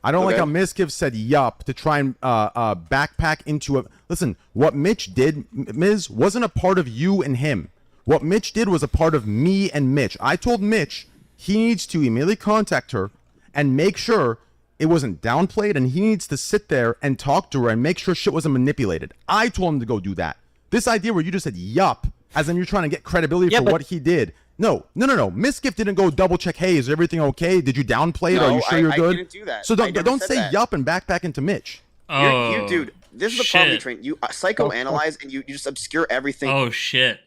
S3: I don't like how Mizkif said yup to try and backpack into it. Listen, what Mitch did, Miz, wasn't a part of you and him. What Mitch did was a part of me and Mitch. I told Mitch he needs to immediately contact her and make sure it wasn't downplayed, and he needs to sit there and talk to her and make sure shit wasn't manipulated. I told him to go do that. This idea where you just said yup, as in you're trying to get credibility for what he did. No. Mizkif didn't go double check. Hey, is everything okay? Did you downplay it? Are you sure you're good?
S7: I didn't do that.
S3: So don't say yup and backpack into Mitch.
S7: You dude, this is the problem, Train. You psychoanalyze and you just obscure everything.
S1: Oh shit.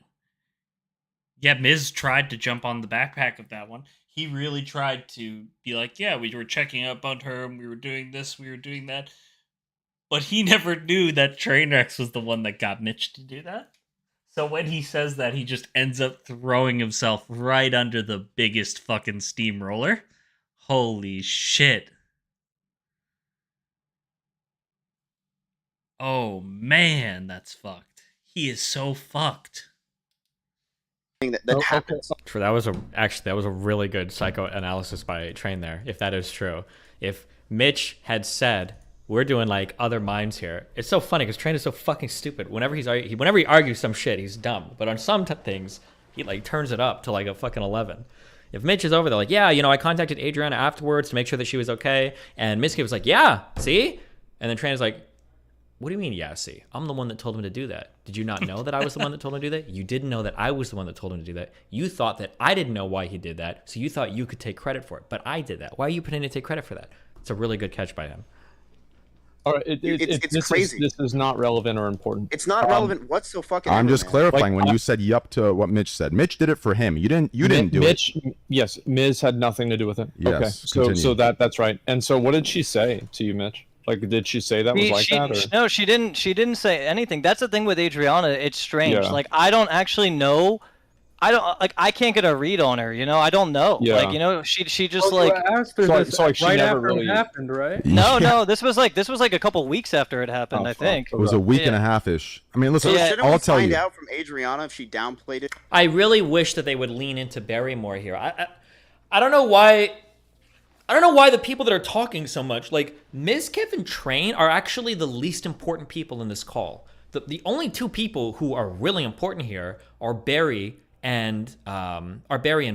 S1: Yeah, Miz tried to jump on the backpack of that one. He really tried to be like, yeah, we were checking up on her, and we were doing this, we were doing that. But he never knew that Trainwrecks was the one that got Mitch to do that. So when he says that, he just ends up throwing himself right under the biggest fucking steamroller. Holy shit. Oh man, that's fucked. He is so fucked.
S2: That was a really good psychoanalysis by Train there, if that is true. If Mitch had said, we're doing like other minds here. It's so funny because Train is so fucking stupid. Whenever he argues some shit, he's dumb. But on some things, he like turns it up to like a fucking 11. If Mitch is over there, like, yeah, I contacted Adriana afterwards to make sure that she was okay, and Mizkif was like, yeah, see? And then Train is like, what do you mean, yeah, see? I'm the one that told him to do that. Did you not know that I was the one that told him to do that? You didn't know that I was the one that told him to do that. You thought that I didn't know why he did that, so you thought you could take credit for it. But I did that. Why are you pretending to take credit for that? It's a really good catch by him.
S8: All right,
S7: It's crazy.
S8: This is not relevant or important.
S7: It's not relevant. What's so fucking?
S3: I'm just clarifying
S8: Like,
S3: when you said yup to what Mitch said. Mitch did it for him. You didn't do
S8: Mitch,
S3: it.
S8: yes, Miz had nothing to do with it.
S3: Yes,
S8: okay, so
S3: continue.
S8: that's right. And so, what did she say to you, Mitch? Like, did she say that was like that? Or?
S9: No, she didn't. She didn't say anything. That's the thing with Adriana. It's strange.
S8: Yeah.
S9: Like I don't actually know. I can't get a read on her. You know, I don't know.
S8: Yeah.
S9: Like, you know, she just like.
S4: I asked her
S8: So-
S4: this
S8: so, like, she
S4: right
S8: never
S4: after
S8: really-
S4: it happened, right?
S9: No, this was like a couple weeks after it happened.
S8: Oh,
S9: I
S8: fuck.
S9: think.
S3: It was a week and a
S9: Yeah.
S3: half-ish. I mean, listen,
S7: So
S9: Yeah.
S7: shouldn't we
S3: I'll tell
S7: find
S3: you.
S7: out from Adriana if she downplayed it?
S2: I really wish that they would lean into Barry more here. I don't know why. I don't know why the people that are talking so much, like Mizkif and Train, are actually the least important people in this call. The only two people who are really important here are Barry and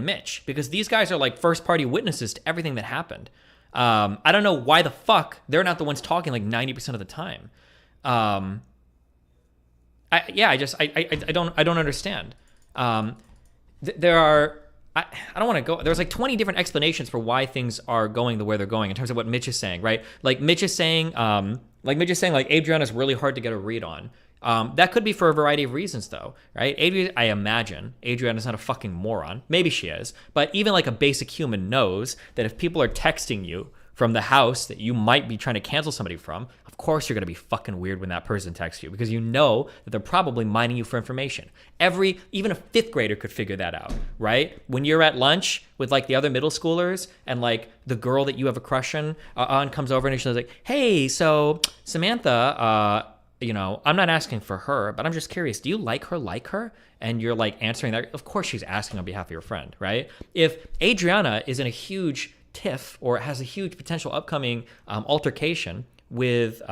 S2: Mitch, because these guys are like first party witnesses to everything that happened. I don't know why the fuck they're not the ones talking like 90% of the time. I don't understand. There are. I don't want to go. There's like 20 different explanations for why things are going the way they're going in terms of what Mitch is saying, right? Like Mitch is saying, like Adriana's really hard to get a read on. That could be for a variety of reasons, though, right? I imagine Adriana's not a fucking moron. Maybe she is, but even like a basic human knows that if people are texting you from the house that you might be trying to cancel somebody from, of course you're going to be fucking weird when that person texts you, because you know that they're probably mining you for information. Even a fifth grader could figure that out, right? When you're at lunch with like the other middle schoolers and like the girl that you have a crush on comes over and she's like, hey, so Samantha, you know, I'm not asking for her, but I'm just curious, do you like her? And you're like answering that. Of course she's asking on behalf of your friend, right? If Adriana is in a huge tiff or has a huge potential upcoming altercation with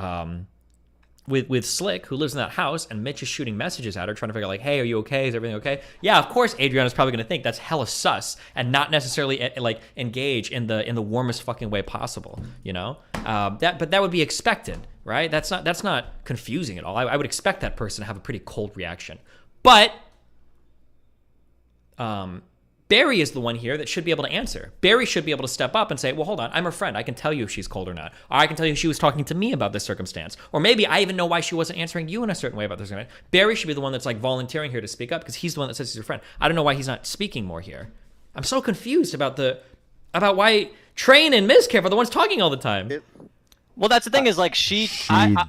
S2: Slick, who lives in that house, and Mitch is shooting messages at her trying to figure out like, hey, are you okay? Is everything okay? Yeah, of course Adriana's probably going to think that's hella sus and not necessarily like engage in the warmest fucking way possible, you know? But that would be expected, right? That's not confusing at all. I would expect that person to have a pretty cold reaction. But Barry is the one here that should be able to answer. Barry should be able to step up and say, well, hold on, I'm her friend. I can tell you if she's cold or not. Or I can tell you if she was talking to me about this circumstance. Or maybe I even know why she wasn't answering you in a certain way about this circumstance. Barry should be the one that's like volunteering here to speak up because he's the one that says he's your friend. I don't know why he's not speaking more here. I'm so confused about why Train and Mizkif are the ones talking all the time.
S9: Well, that's the thing is like she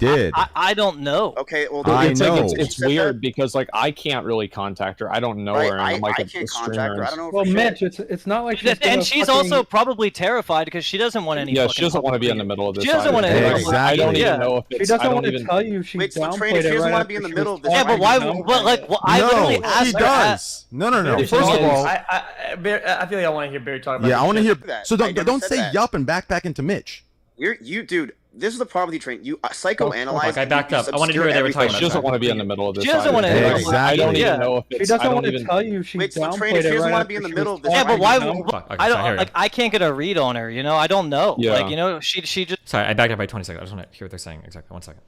S3: did.
S9: I don't know.
S7: Okay, well,
S3: I
S8: It's
S3: know.
S8: like it's weird because like I can't really contact her. I don't know
S7: right,
S8: her. And I'm like
S7: I
S8: a
S7: can't
S8: streamer.
S7: contact her. I don't know.
S4: Well,
S7: for
S4: Mitch,
S7: shit.
S4: it's not like she's
S9: And she's also probably terrified because she doesn't want any.
S8: Yeah,
S9: fucking
S8: she doesn't want to be in the
S9: public-
S8: middle of this.
S9: She doesn't
S8: either.
S9: want to.
S3: Exactly.
S8: I don't
S9: Yeah.
S8: even know if
S4: She
S8: it's.
S4: doesn't
S8: I
S4: want
S8: don't
S4: to
S8: even.
S4: tell you she
S7: Wait, so
S4: downplayed
S7: Train, if she
S4: it
S7: doesn't
S4: right
S7: want to be in
S4: after
S7: the
S4: she
S7: middle
S4: was
S7: of this,
S9: Yeah, but why?
S4: talking.
S9: But like, I literally
S3: No,
S9: asked
S3: she
S9: her.
S3: does. No.
S10: The
S3: First
S10: thing
S3: of
S10: is,
S3: all,
S10: I feel like I want to hear Barry talk about.
S3: yeah, I
S10: this
S3: want to
S10: shit.
S3: hear.
S7: that.
S3: So
S7: I never
S3: don't
S7: said
S3: say
S7: that.
S3: yup and back into Mitch.
S7: Dude. This is the problem with you, Train. You psychoanalyze.
S2: fuck, I
S7: and
S2: backed
S7: you
S2: up. I wanted to hear what they were
S7: obscure
S2: talking
S8: She
S2: about.
S8: doesn't want to be in the middle of this.
S9: She doesn't
S8: either.
S9: want to-
S3: Exactly.
S8: I don't
S9: Yeah.
S8: even know if
S4: She
S8: it's.
S4: doesn't
S8: I
S4: want
S8: don't
S4: to
S8: even.
S4: tell you she
S7: Wait, so
S4: downplayed
S7: Train, if she
S4: it
S7: doesn't
S4: right
S7: want to
S4: after
S7: be in the
S4: she
S7: middle
S4: was
S7: of this,
S9: Yeah, but why?
S4: talking, you know?
S2: Fuck, okay,
S9: I
S2: sorry, here
S9: don't
S2: we
S9: like.
S2: go.
S9: I can't get a read on her. You know, I don't know.
S8: Yeah.
S9: Like, you know, she just
S2: Sorry, I backed up by 20 seconds. I just want to hear what they're saying exactly. 1 second.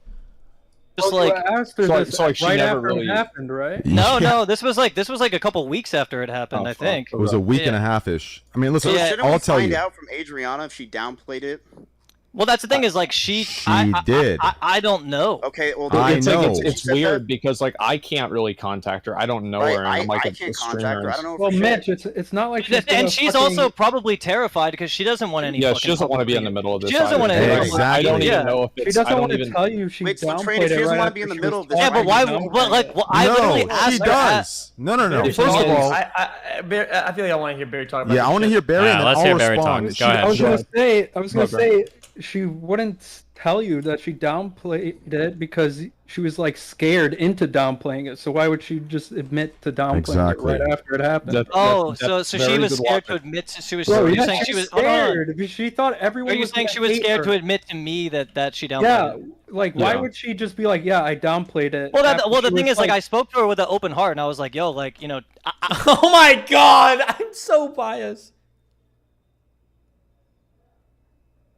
S4: Well,
S9: like.
S4: I asked her
S8: So-
S4: this
S8: so, like, she
S4: right
S8: never
S4: after
S8: really-
S4: it happened, right?
S9: No, this was like a couple weeks after it happened.
S8: Oh,
S9: I
S8: fuck.
S9: think.
S3: It was a week
S9: Yeah.
S3: and a half-ish. I mean, listen,
S7: So
S9: Yeah.
S7: shouldn't we
S3: I'll tell
S7: find
S3: you.
S7: out from Adriana if she downplayed it?
S9: Well, that's the thing is like she
S3: did.
S9: I don't know.
S7: Okay, well,
S3: I
S8: It's
S3: know.
S8: like it's
S7: She said
S8: weird
S7: that?
S8: because like I can't really contact her. I don't know
S7: Right,
S8: her. And I'm like
S7: I
S8: a
S7: can't
S8: streamer.
S7: contact her. I don't know.
S4: Well,
S7: for
S4: Mitch,
S7: shit.
S4: it's not like she's
S9: And
S4: gonna
S9: she's
S4: fucking-
S9: also probably terrified because she doesn't want any.
S8: Yeah,
S9: fucking
S8: she doesn't want to be in
S9: public-
S8: the middle of this.
S9: She doesn't
S8: either.
S9: want to.
S8: I don't
S9: Yeah.
S8: even know if
S4: She
S8: it's. I
S4: doesn't
S8: don't
S4: want to
S8: even.
S4: tell you she
S7: Wait, so
S4: downplayed
S7: Train, if she
S4: it
S7: doesn't
S4: right
S7: want to be
S4: after
S7: in the
S4: she
S7: middle
S4: was
S7: of this,
S9: Yeah, but why?
S4: talking,
S9: But like, well, I literally
S3: No,
S9: asked
S3: she
S9: her.
S3: does. No.
S10: The
S3: First
S10: thing
S3: of
S10: is,
S3: all,
S10: I feel like I want to hear Barry talk about.
S3: yeah, I
S10: this
S3: want to
S10: shit.
S3: hear Barry,
S2: Yeah,
S3: and then
S2: let's
S3: I'll
S2: hear Barry
S3: respond.
S2: talk. Go ahead.
S4: I was gonna
S8: Go
S4: say she wouldn't tell you that she downplayed it because she was like scared into downplaying it. So why would she just admit to downplaying
S3: Exactly.
S4: it right after it happened?
S9: Oh,
S8: that's
S9: so
S8: very
S9: she was
S8: good
S9: scared to
S8: logic.
S9: admit to she was.
S4: Bro,
S9: You're
S4: yeah,
S9: saying
S4: she
S9: she was
S4: was
S9: hold on.
S4: scared because she thought everyone
S9: Are you
S4: was
S9: saying
S4: gonna
S9: she was
S4: hate
S9: scared
S4: her.
S9: to admit to me that she downplayed
S4: Yeah,
S9: it?
S4: like why
S8: Yeah.
S4: would she just be like, yeah, I downplayed it?
S9: Well,
S4: after
S9: well, the
S4: she
S9: thing
S4: was
S9: is, like, I spoke to her with an open heart, and I was like, yo, like, you know,
S2: Oh my god, I'm so biased.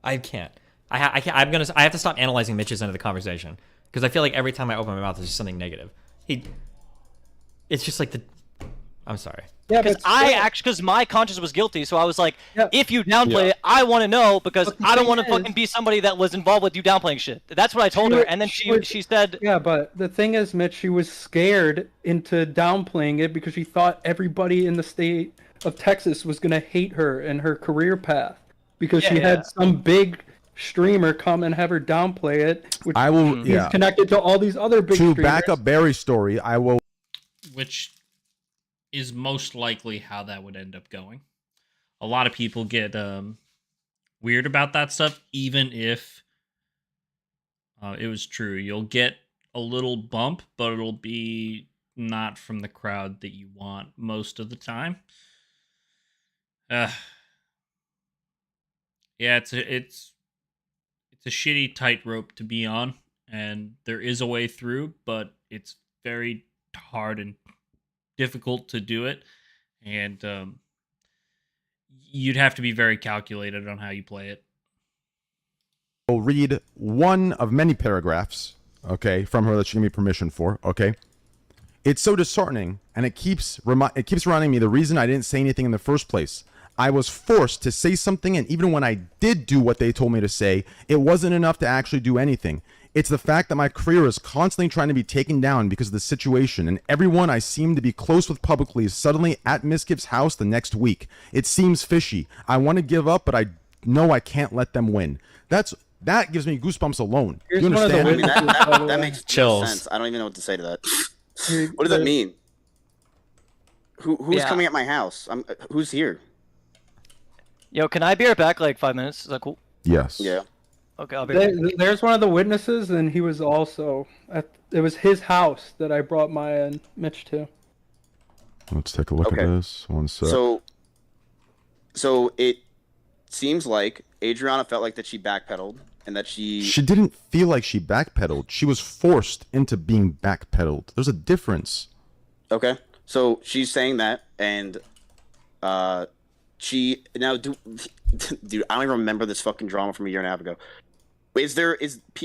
S2: I can't. I can't. I have to stop analyzing Mitch's end of the conversation because I feel like every time I open my mouth, there's just something negative. It's just like I'm sorry.
S4: Yeah,
S9: Because because my conscience was guilty, so I was like,
S4: Yeah.
S9: if you downplay it, I want to know because
S4: But the
S9: I don't
S4: thing
S9: want to
S4: is-
S9: fucking be somebody that was involved with you downplaying shit. That's what I told her, and then she said,
S4: Yeah, but the thing is, Mitch, she was scared into downplaying it because she thought everybody in the state of Texas was gonna hate her and her career path because she had some big streamer come and have her downplay it. Which
S3: I will.
S4: he's
S3: Yeah.
S4: connected to all these other big
S3: To
S4: streamers.
S3: back up Barry's story, I will.
S1: Which is most likely how that would end up going. A lot of people get weird about that stuff, even if it was true. You'll get a little bump, but it'll be not from the crowd that you want most of the time. Yeah, it's a shitty tightrope to be on, and there is a way through, but it's very hard and difficult to do it, and you'd have to be very calculated on how you play it.
S3: I'll read one of many paragraphs, okay, from her that she gave me permission for, okay? It's so disheartening, and it keeps reminding me the reason I didn't say anything in the first place. I was forced to say something, and even when I did do what they told me to say, it wasn't enough to actually do anything. It's the fact that my career is constantly trying to be taken down because of the situation, and everyone I seem to be close with publicly is suddenly at Mizkif's house the next week. It seems fishy. I want to give up, but I know I can't let them win. That gives me goosebumps alone.
S4: Here's
S3: You
S4: one of the
S3: understand?
S7: That makes
S2: Chills.
S7: sense. I don't even know what to say to that. What does that mean? Who's coming at my house? Who's here?
S9: "Yo, can I be right back? Like 5 minutes? Is that cool?"
S3: Yes.
S7: Yeah.
S9: Okay, I'll be right back.
S4: There's one of the witnesses, and he was also it was his house that I brought Maya and Mitch to.
S3: Let's take a look at this. One sec.
S7: So it seems like Adriana felt like that she backpedaled and that she
S3: didn't feel like she backpedaled. She was forced into being backpedaled. There's a difference.
S7: Okay. So she's saying that, and she now dude, I don't even remember this fucking drama from a year and a half ago.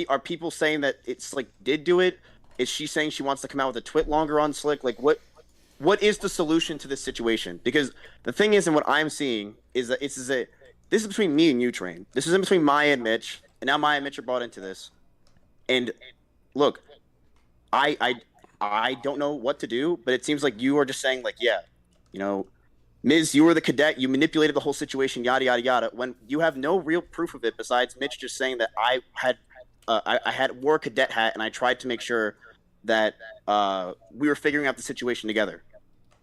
S7: Are people saying that it's like did do it? Is she saying she wants to come out with a twit longer on Slick? Like what is the solution to this situation? Because the thing is, and what I'm seeing is that this is between me and you, Train. This is in between Maya and Mitch, and now Maya and Mitch are brought into this. And look, I don't know what to do, but it seems like you are just saying like, yeah, you know, Miz, you were the cadet, you manipulated the whole situation, yada yada yada. When you have no real proof of it besides Mitch just saying that I wore a cadet hat and I tried to make sure that we were figuring out the situation together.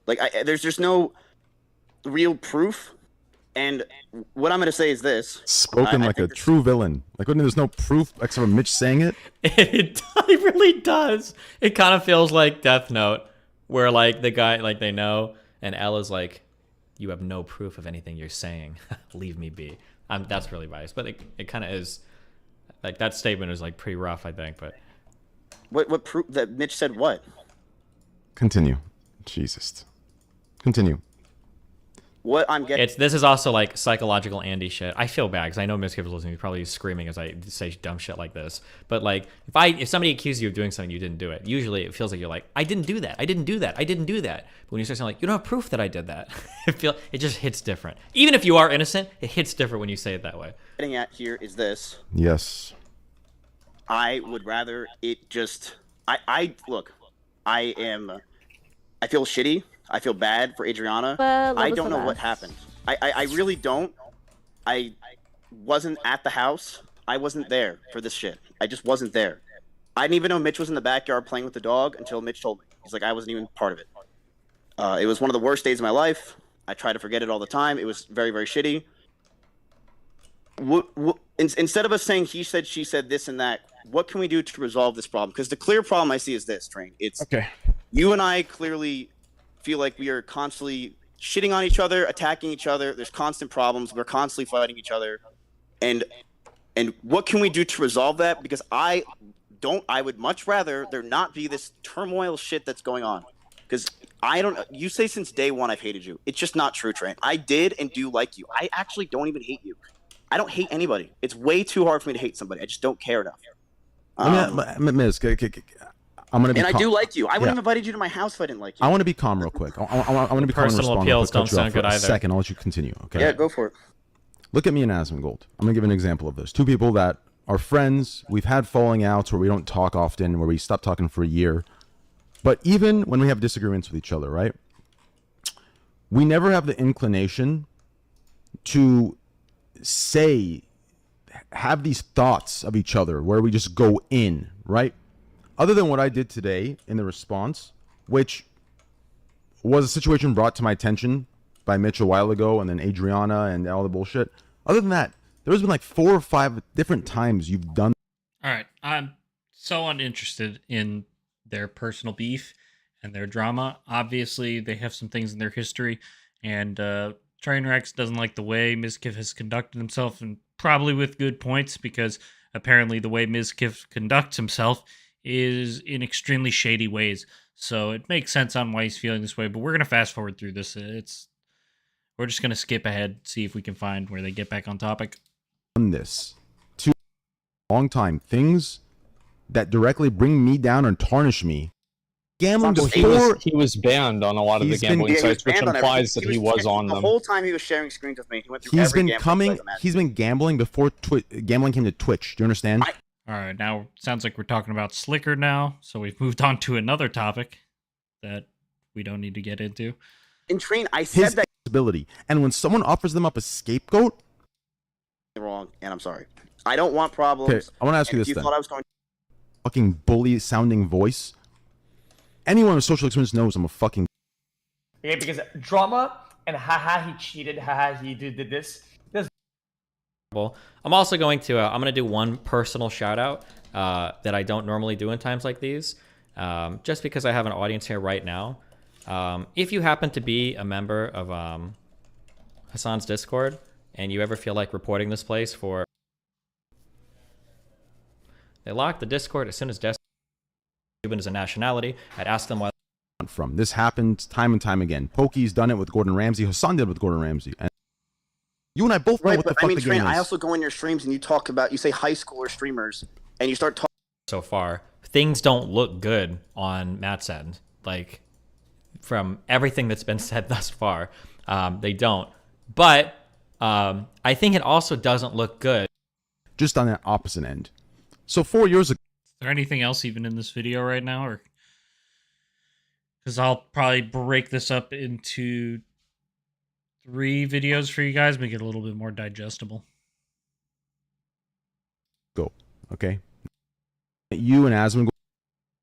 S7: Like there's just no real proof. And what I'm going to say is this.
S3: Spoken like a true villain. Like when there's no proof except for Mitch saying it.
S2: It really does. It kind of feels like Death Note, where like the guy, like they know, and Ella's like, you have no proof of anything you're saying. Leave me be. That's really biased, but it kind of is. Like that statement is like pretty rough, I think. But
S7: what proof that Mitch said what?
S3: Continue. Jesus. Continue.
S7: What I'm getting.
S2: This is also like psychological Andy shit. I feel bad because I know Mizkif is listening. He's probably screaming as I say dumb shit like this. But like, if somebody accuses you of doing something, you didn't do it. Usually, it feels like you're like, I didn't do that. I didn't do that. I didn't do that. But when you start saying like, you don't have proof that I did that, it just hits different. Even if you are innocent, it hits different when you say it that way.
S7: Getting at here is this.
S3: Yes.
S7: I would rather it just. I look. I feel shitty. I feel bad for Adriana. I don't know what happened. I really don't. I wasn't at the house. I wasn't there for this shit. I just wasn't there. I didn't even know Mitch was in the backyard playing with the dog until Mitch told me. He's like, I wasn't even part of it. It was one of the worst days of my life. I try to forget it all the time. It was very, very shitty. Instead of us saying he said, she said, this and that, what can we do to resolve this problem? Because the clear problem I see is this, Train. It's
S3: okay.
S7: You and I clearly feel like we are constantly shitting on each other, attacking each other. There's constant problems. We're constantly fighting each other. And what can we do to resolve that? Because I would much rather there not be this turmoil shit that's going on. Because you say since day one I've hated you. It's just not true, Train. I did and do like you. I actually don't even hate you. I don't hate anybody. It's way too hard for me to hate somebody. I just don't care enough.
S3: Miz, I'm gonna be.
S7: And I do like you. I wouldn't
S3: Yeah.
S7: have invited you to my house if I didn't like you.
S3: I want to be calm real quick. I want to be calm and
S2: Personal
S3: respond.
S2: appeals
S3: Cut
S2: don't
S3: you off
S2: sound
S3: for
S2: good
S3: a
S2: either.
S3: second. I'll let you continue. Okay.
S7: Yeah, go for it.
S3: Look at me and Asmongold. I'm gonna give an example of this. Two people that are friends. We've had falling outs where we don't talk often, where we stop talking for a year. But even when we have disagreements with each other, right? We never have the inclination to have these thoughts of each other where we just go in, right? Other than what I did today in the response, which was a situation brought to my attention by Mitch a while ago, and then Adriana and all the bullshit. Other than that, there's been like 4 or 5 different times you've done.
S1: All right, I'm so uninterested in their personal beef and their drama. Obviously, they have some things in their history, and Trainwrecks doesn't like the way Mizkif has conducted himself, and probably with good points, because apparently the way Mizkif conducts himself is in extremely shady ways. So it makes sense on why he's feeling this way, but we're going to fast forward through this. We're just going to skip ahead, see if we can find where they get back on topic.
S3: Done this to a long time. Things that directly bring me down and tarnish me. Gambling before
S8: He was banned on a lot of the gambling sites, which implies that he was on them.
S7: The whole time he was sharing screens with me, he went through every gambling site.
S3: He's been gambling before gambling came to Twitch. Do you understand?
S1: All right, now sounds like we're talking about Slicker now, so we've moved on to another topic that we don't need to get into.
S7: In Train, I said
S3: His
S7: that
S3: ability, and when someone offers them up a scapegoat,
S7: wrong, and I'm sorry. I don't want problems.
S3: Okay, I want to ask you
S7: And
S3: this
S7: if
S3: then.
S7: thought I was going
S3: fucking bully sounding voice. Anyone with social experience knows I'm a fucking.
S10: Okay, because drama and haha he cheated, haha he did this.
S2: I'm also going to I'm going to do one personal shout out that I don't normally do in times like these, just because I have an audience here right now. If you happen to be a member of Hassan's Discord and you ever feel like reporting this place for, they locked the Discord as soon as Cuban is a nationality. I'd ask them why.
S3: From this happened time and time again. Pokey's done it with Gordon Ramsay. Hassan did it with Gordon Ramsay. And you and I both know
S7: right,
S3: what
S7: but
S3: the fuck the
S7: Train,
S3: game
S7: I
S3: is.
S7: also go in your streams and you talk about, you say high schooler streamers, and you start talking.
S2: So far, things don't look good on Matt's end. Like, from everything that's been said thus far, they don't. But I think it also doesn't look good.
S3: Just on that opposite end. So 4 years ago.
S1: Is there anything else even in this video right now, or? Because I'll probably break this up into 3 videos for you guys, make it a little bit more digestible.
S3: Go. Okay. You and Asmongold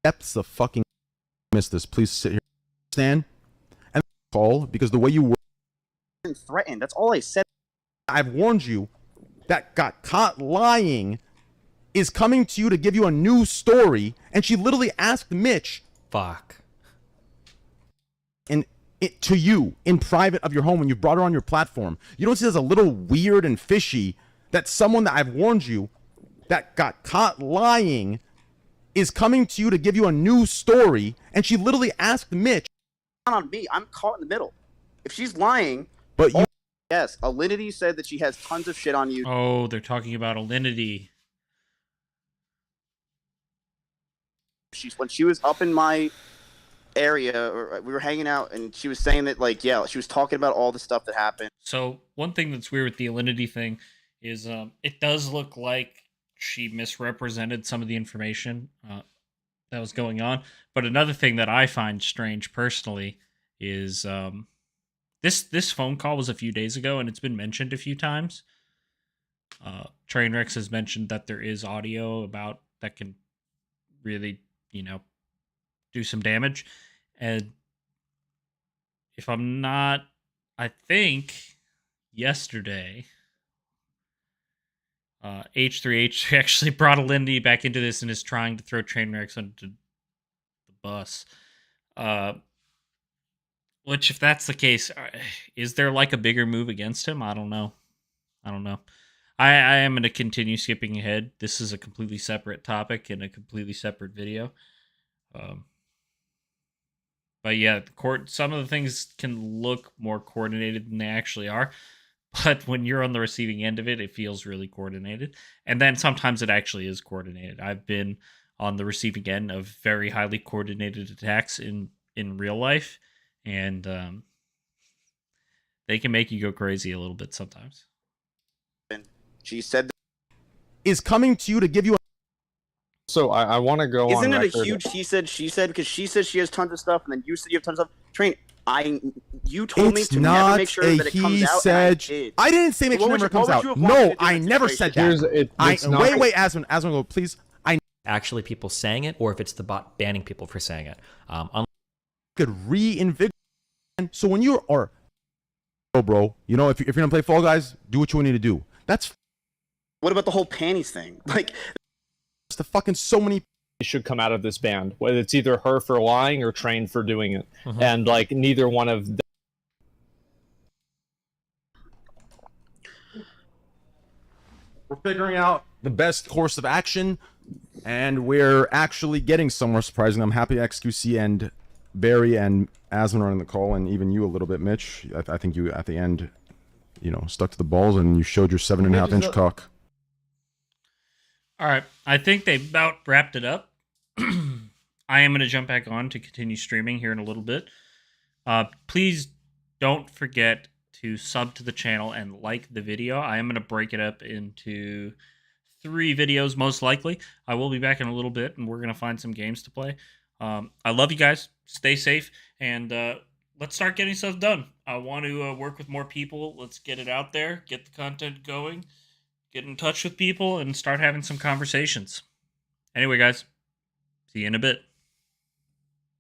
S3: depths of fucking missed this. Please sit here. Stand. And call, because the way you were
S7: threatened. That's all I said.
S3: I've warned you that got caught lying is coming to you to give you a new story, and she literally asked Mitch.
S2: Fuck.
S3: And it to you in private of your home when you brought her on your platform. You don't see it as a little weird and fishy that someone that I've warned you that got caught lying is coming to you to give you a new story, and she literally asked Mitch.
S7: Not on me. I'm caught in the middle. If she's lying,
S3: but you.
S7: Yes, Alinity said that she has tons of shit on you.
S1: Oh, they're talking about Alinity.
S7: When she was up in my area, or we were hanging out, and she was saying that, like, yeah, she was talking about all the stuff that happened.
S1: So one thing that's weird with the Alinity thing is it does look like she misrepresented some of the information that was going on. But another thing that I find strange personally is this phone call was a few days ago, and it's been mentioned a few times. Trainwrecks has mentioned that there is audio about that can really, do some damage. And if I'm not, I think yesterday, H3H actually brought Alinity back into this and is trying to throw Trainwrecks under the bus. Which, if that's the case, is there like a bigger move against him? I don't know. I am going to continue skipping ahead. This is a completely separate topic and a completely separate video. But yeah, some of the things can look more coordinated than they actually are. But when you're on the receiving end of it, it feels really coordinated. And then sometimes it actually is coordinated. I've been on the receiving end of very highly coordinated attacks in real life, and they can make you go crazy a little bit sometimes.
S7: She said
S3: is coming to you to give you.
S8: So I want to go on
S7: Isn't it a
S8: record.
S7: huge he said, she said? Because she says she has tons of stuff, and then you said you have tons of stuff. Train, you told me
S3: It's
S7: to
S3: not
S7: never make sure
S3: a
S7: that it
S3: he
S7: comes out,
S3: said.
S7: and I did.
S3: I didn't say make
S7: So
S3: sure
S7: what
S3: it
S7: would
S3: never
S7: you-
S3: comes
S7: what would
S3: out.
S7: you have wanted
S3: No,
S7: to do
S3: I
S7: in this
S3: never said that.
S7: situation?
S8: It's not-
S3: Wait, Asmongold, please.
S2: Actually, people saying it, or if it's the bot banning people for saying it.
S3: Could reinvigorate. So when you are, bro, you know, if you're gonna play Fall Guys, do what you need to do. That's
S7: What about the whole panties thing? Like,
S3: just the fucking so many.
S8: Should come out of this band. Whether it's either her for lying or Train for doing it, and like neither one of them.
S3: We're figuring out the best course of action, and we're actually getting somewhere surprising. I'm happy xQc and Barry and Asmon are on the call, and even you a little bit, Mitch. I think you at the end, you know, stuck to the balls and you showed your 7.5-inch cock.
S1: All right, I think they about wrapped it up. I am going to jump back on to continue streaming here in a little bit. Please don't forget to sub to the channel and like the video. I am going to break it up into 3 videos, most likely. I will be back in a little bit, and we're going to find some games to play. I love you guys. Stay safe, and let's start getting stuff done. I want to work with more people. Let's get it out there, get the content going, get in touch with people, and start having some conversations. Anyway, guys, see you in a bit.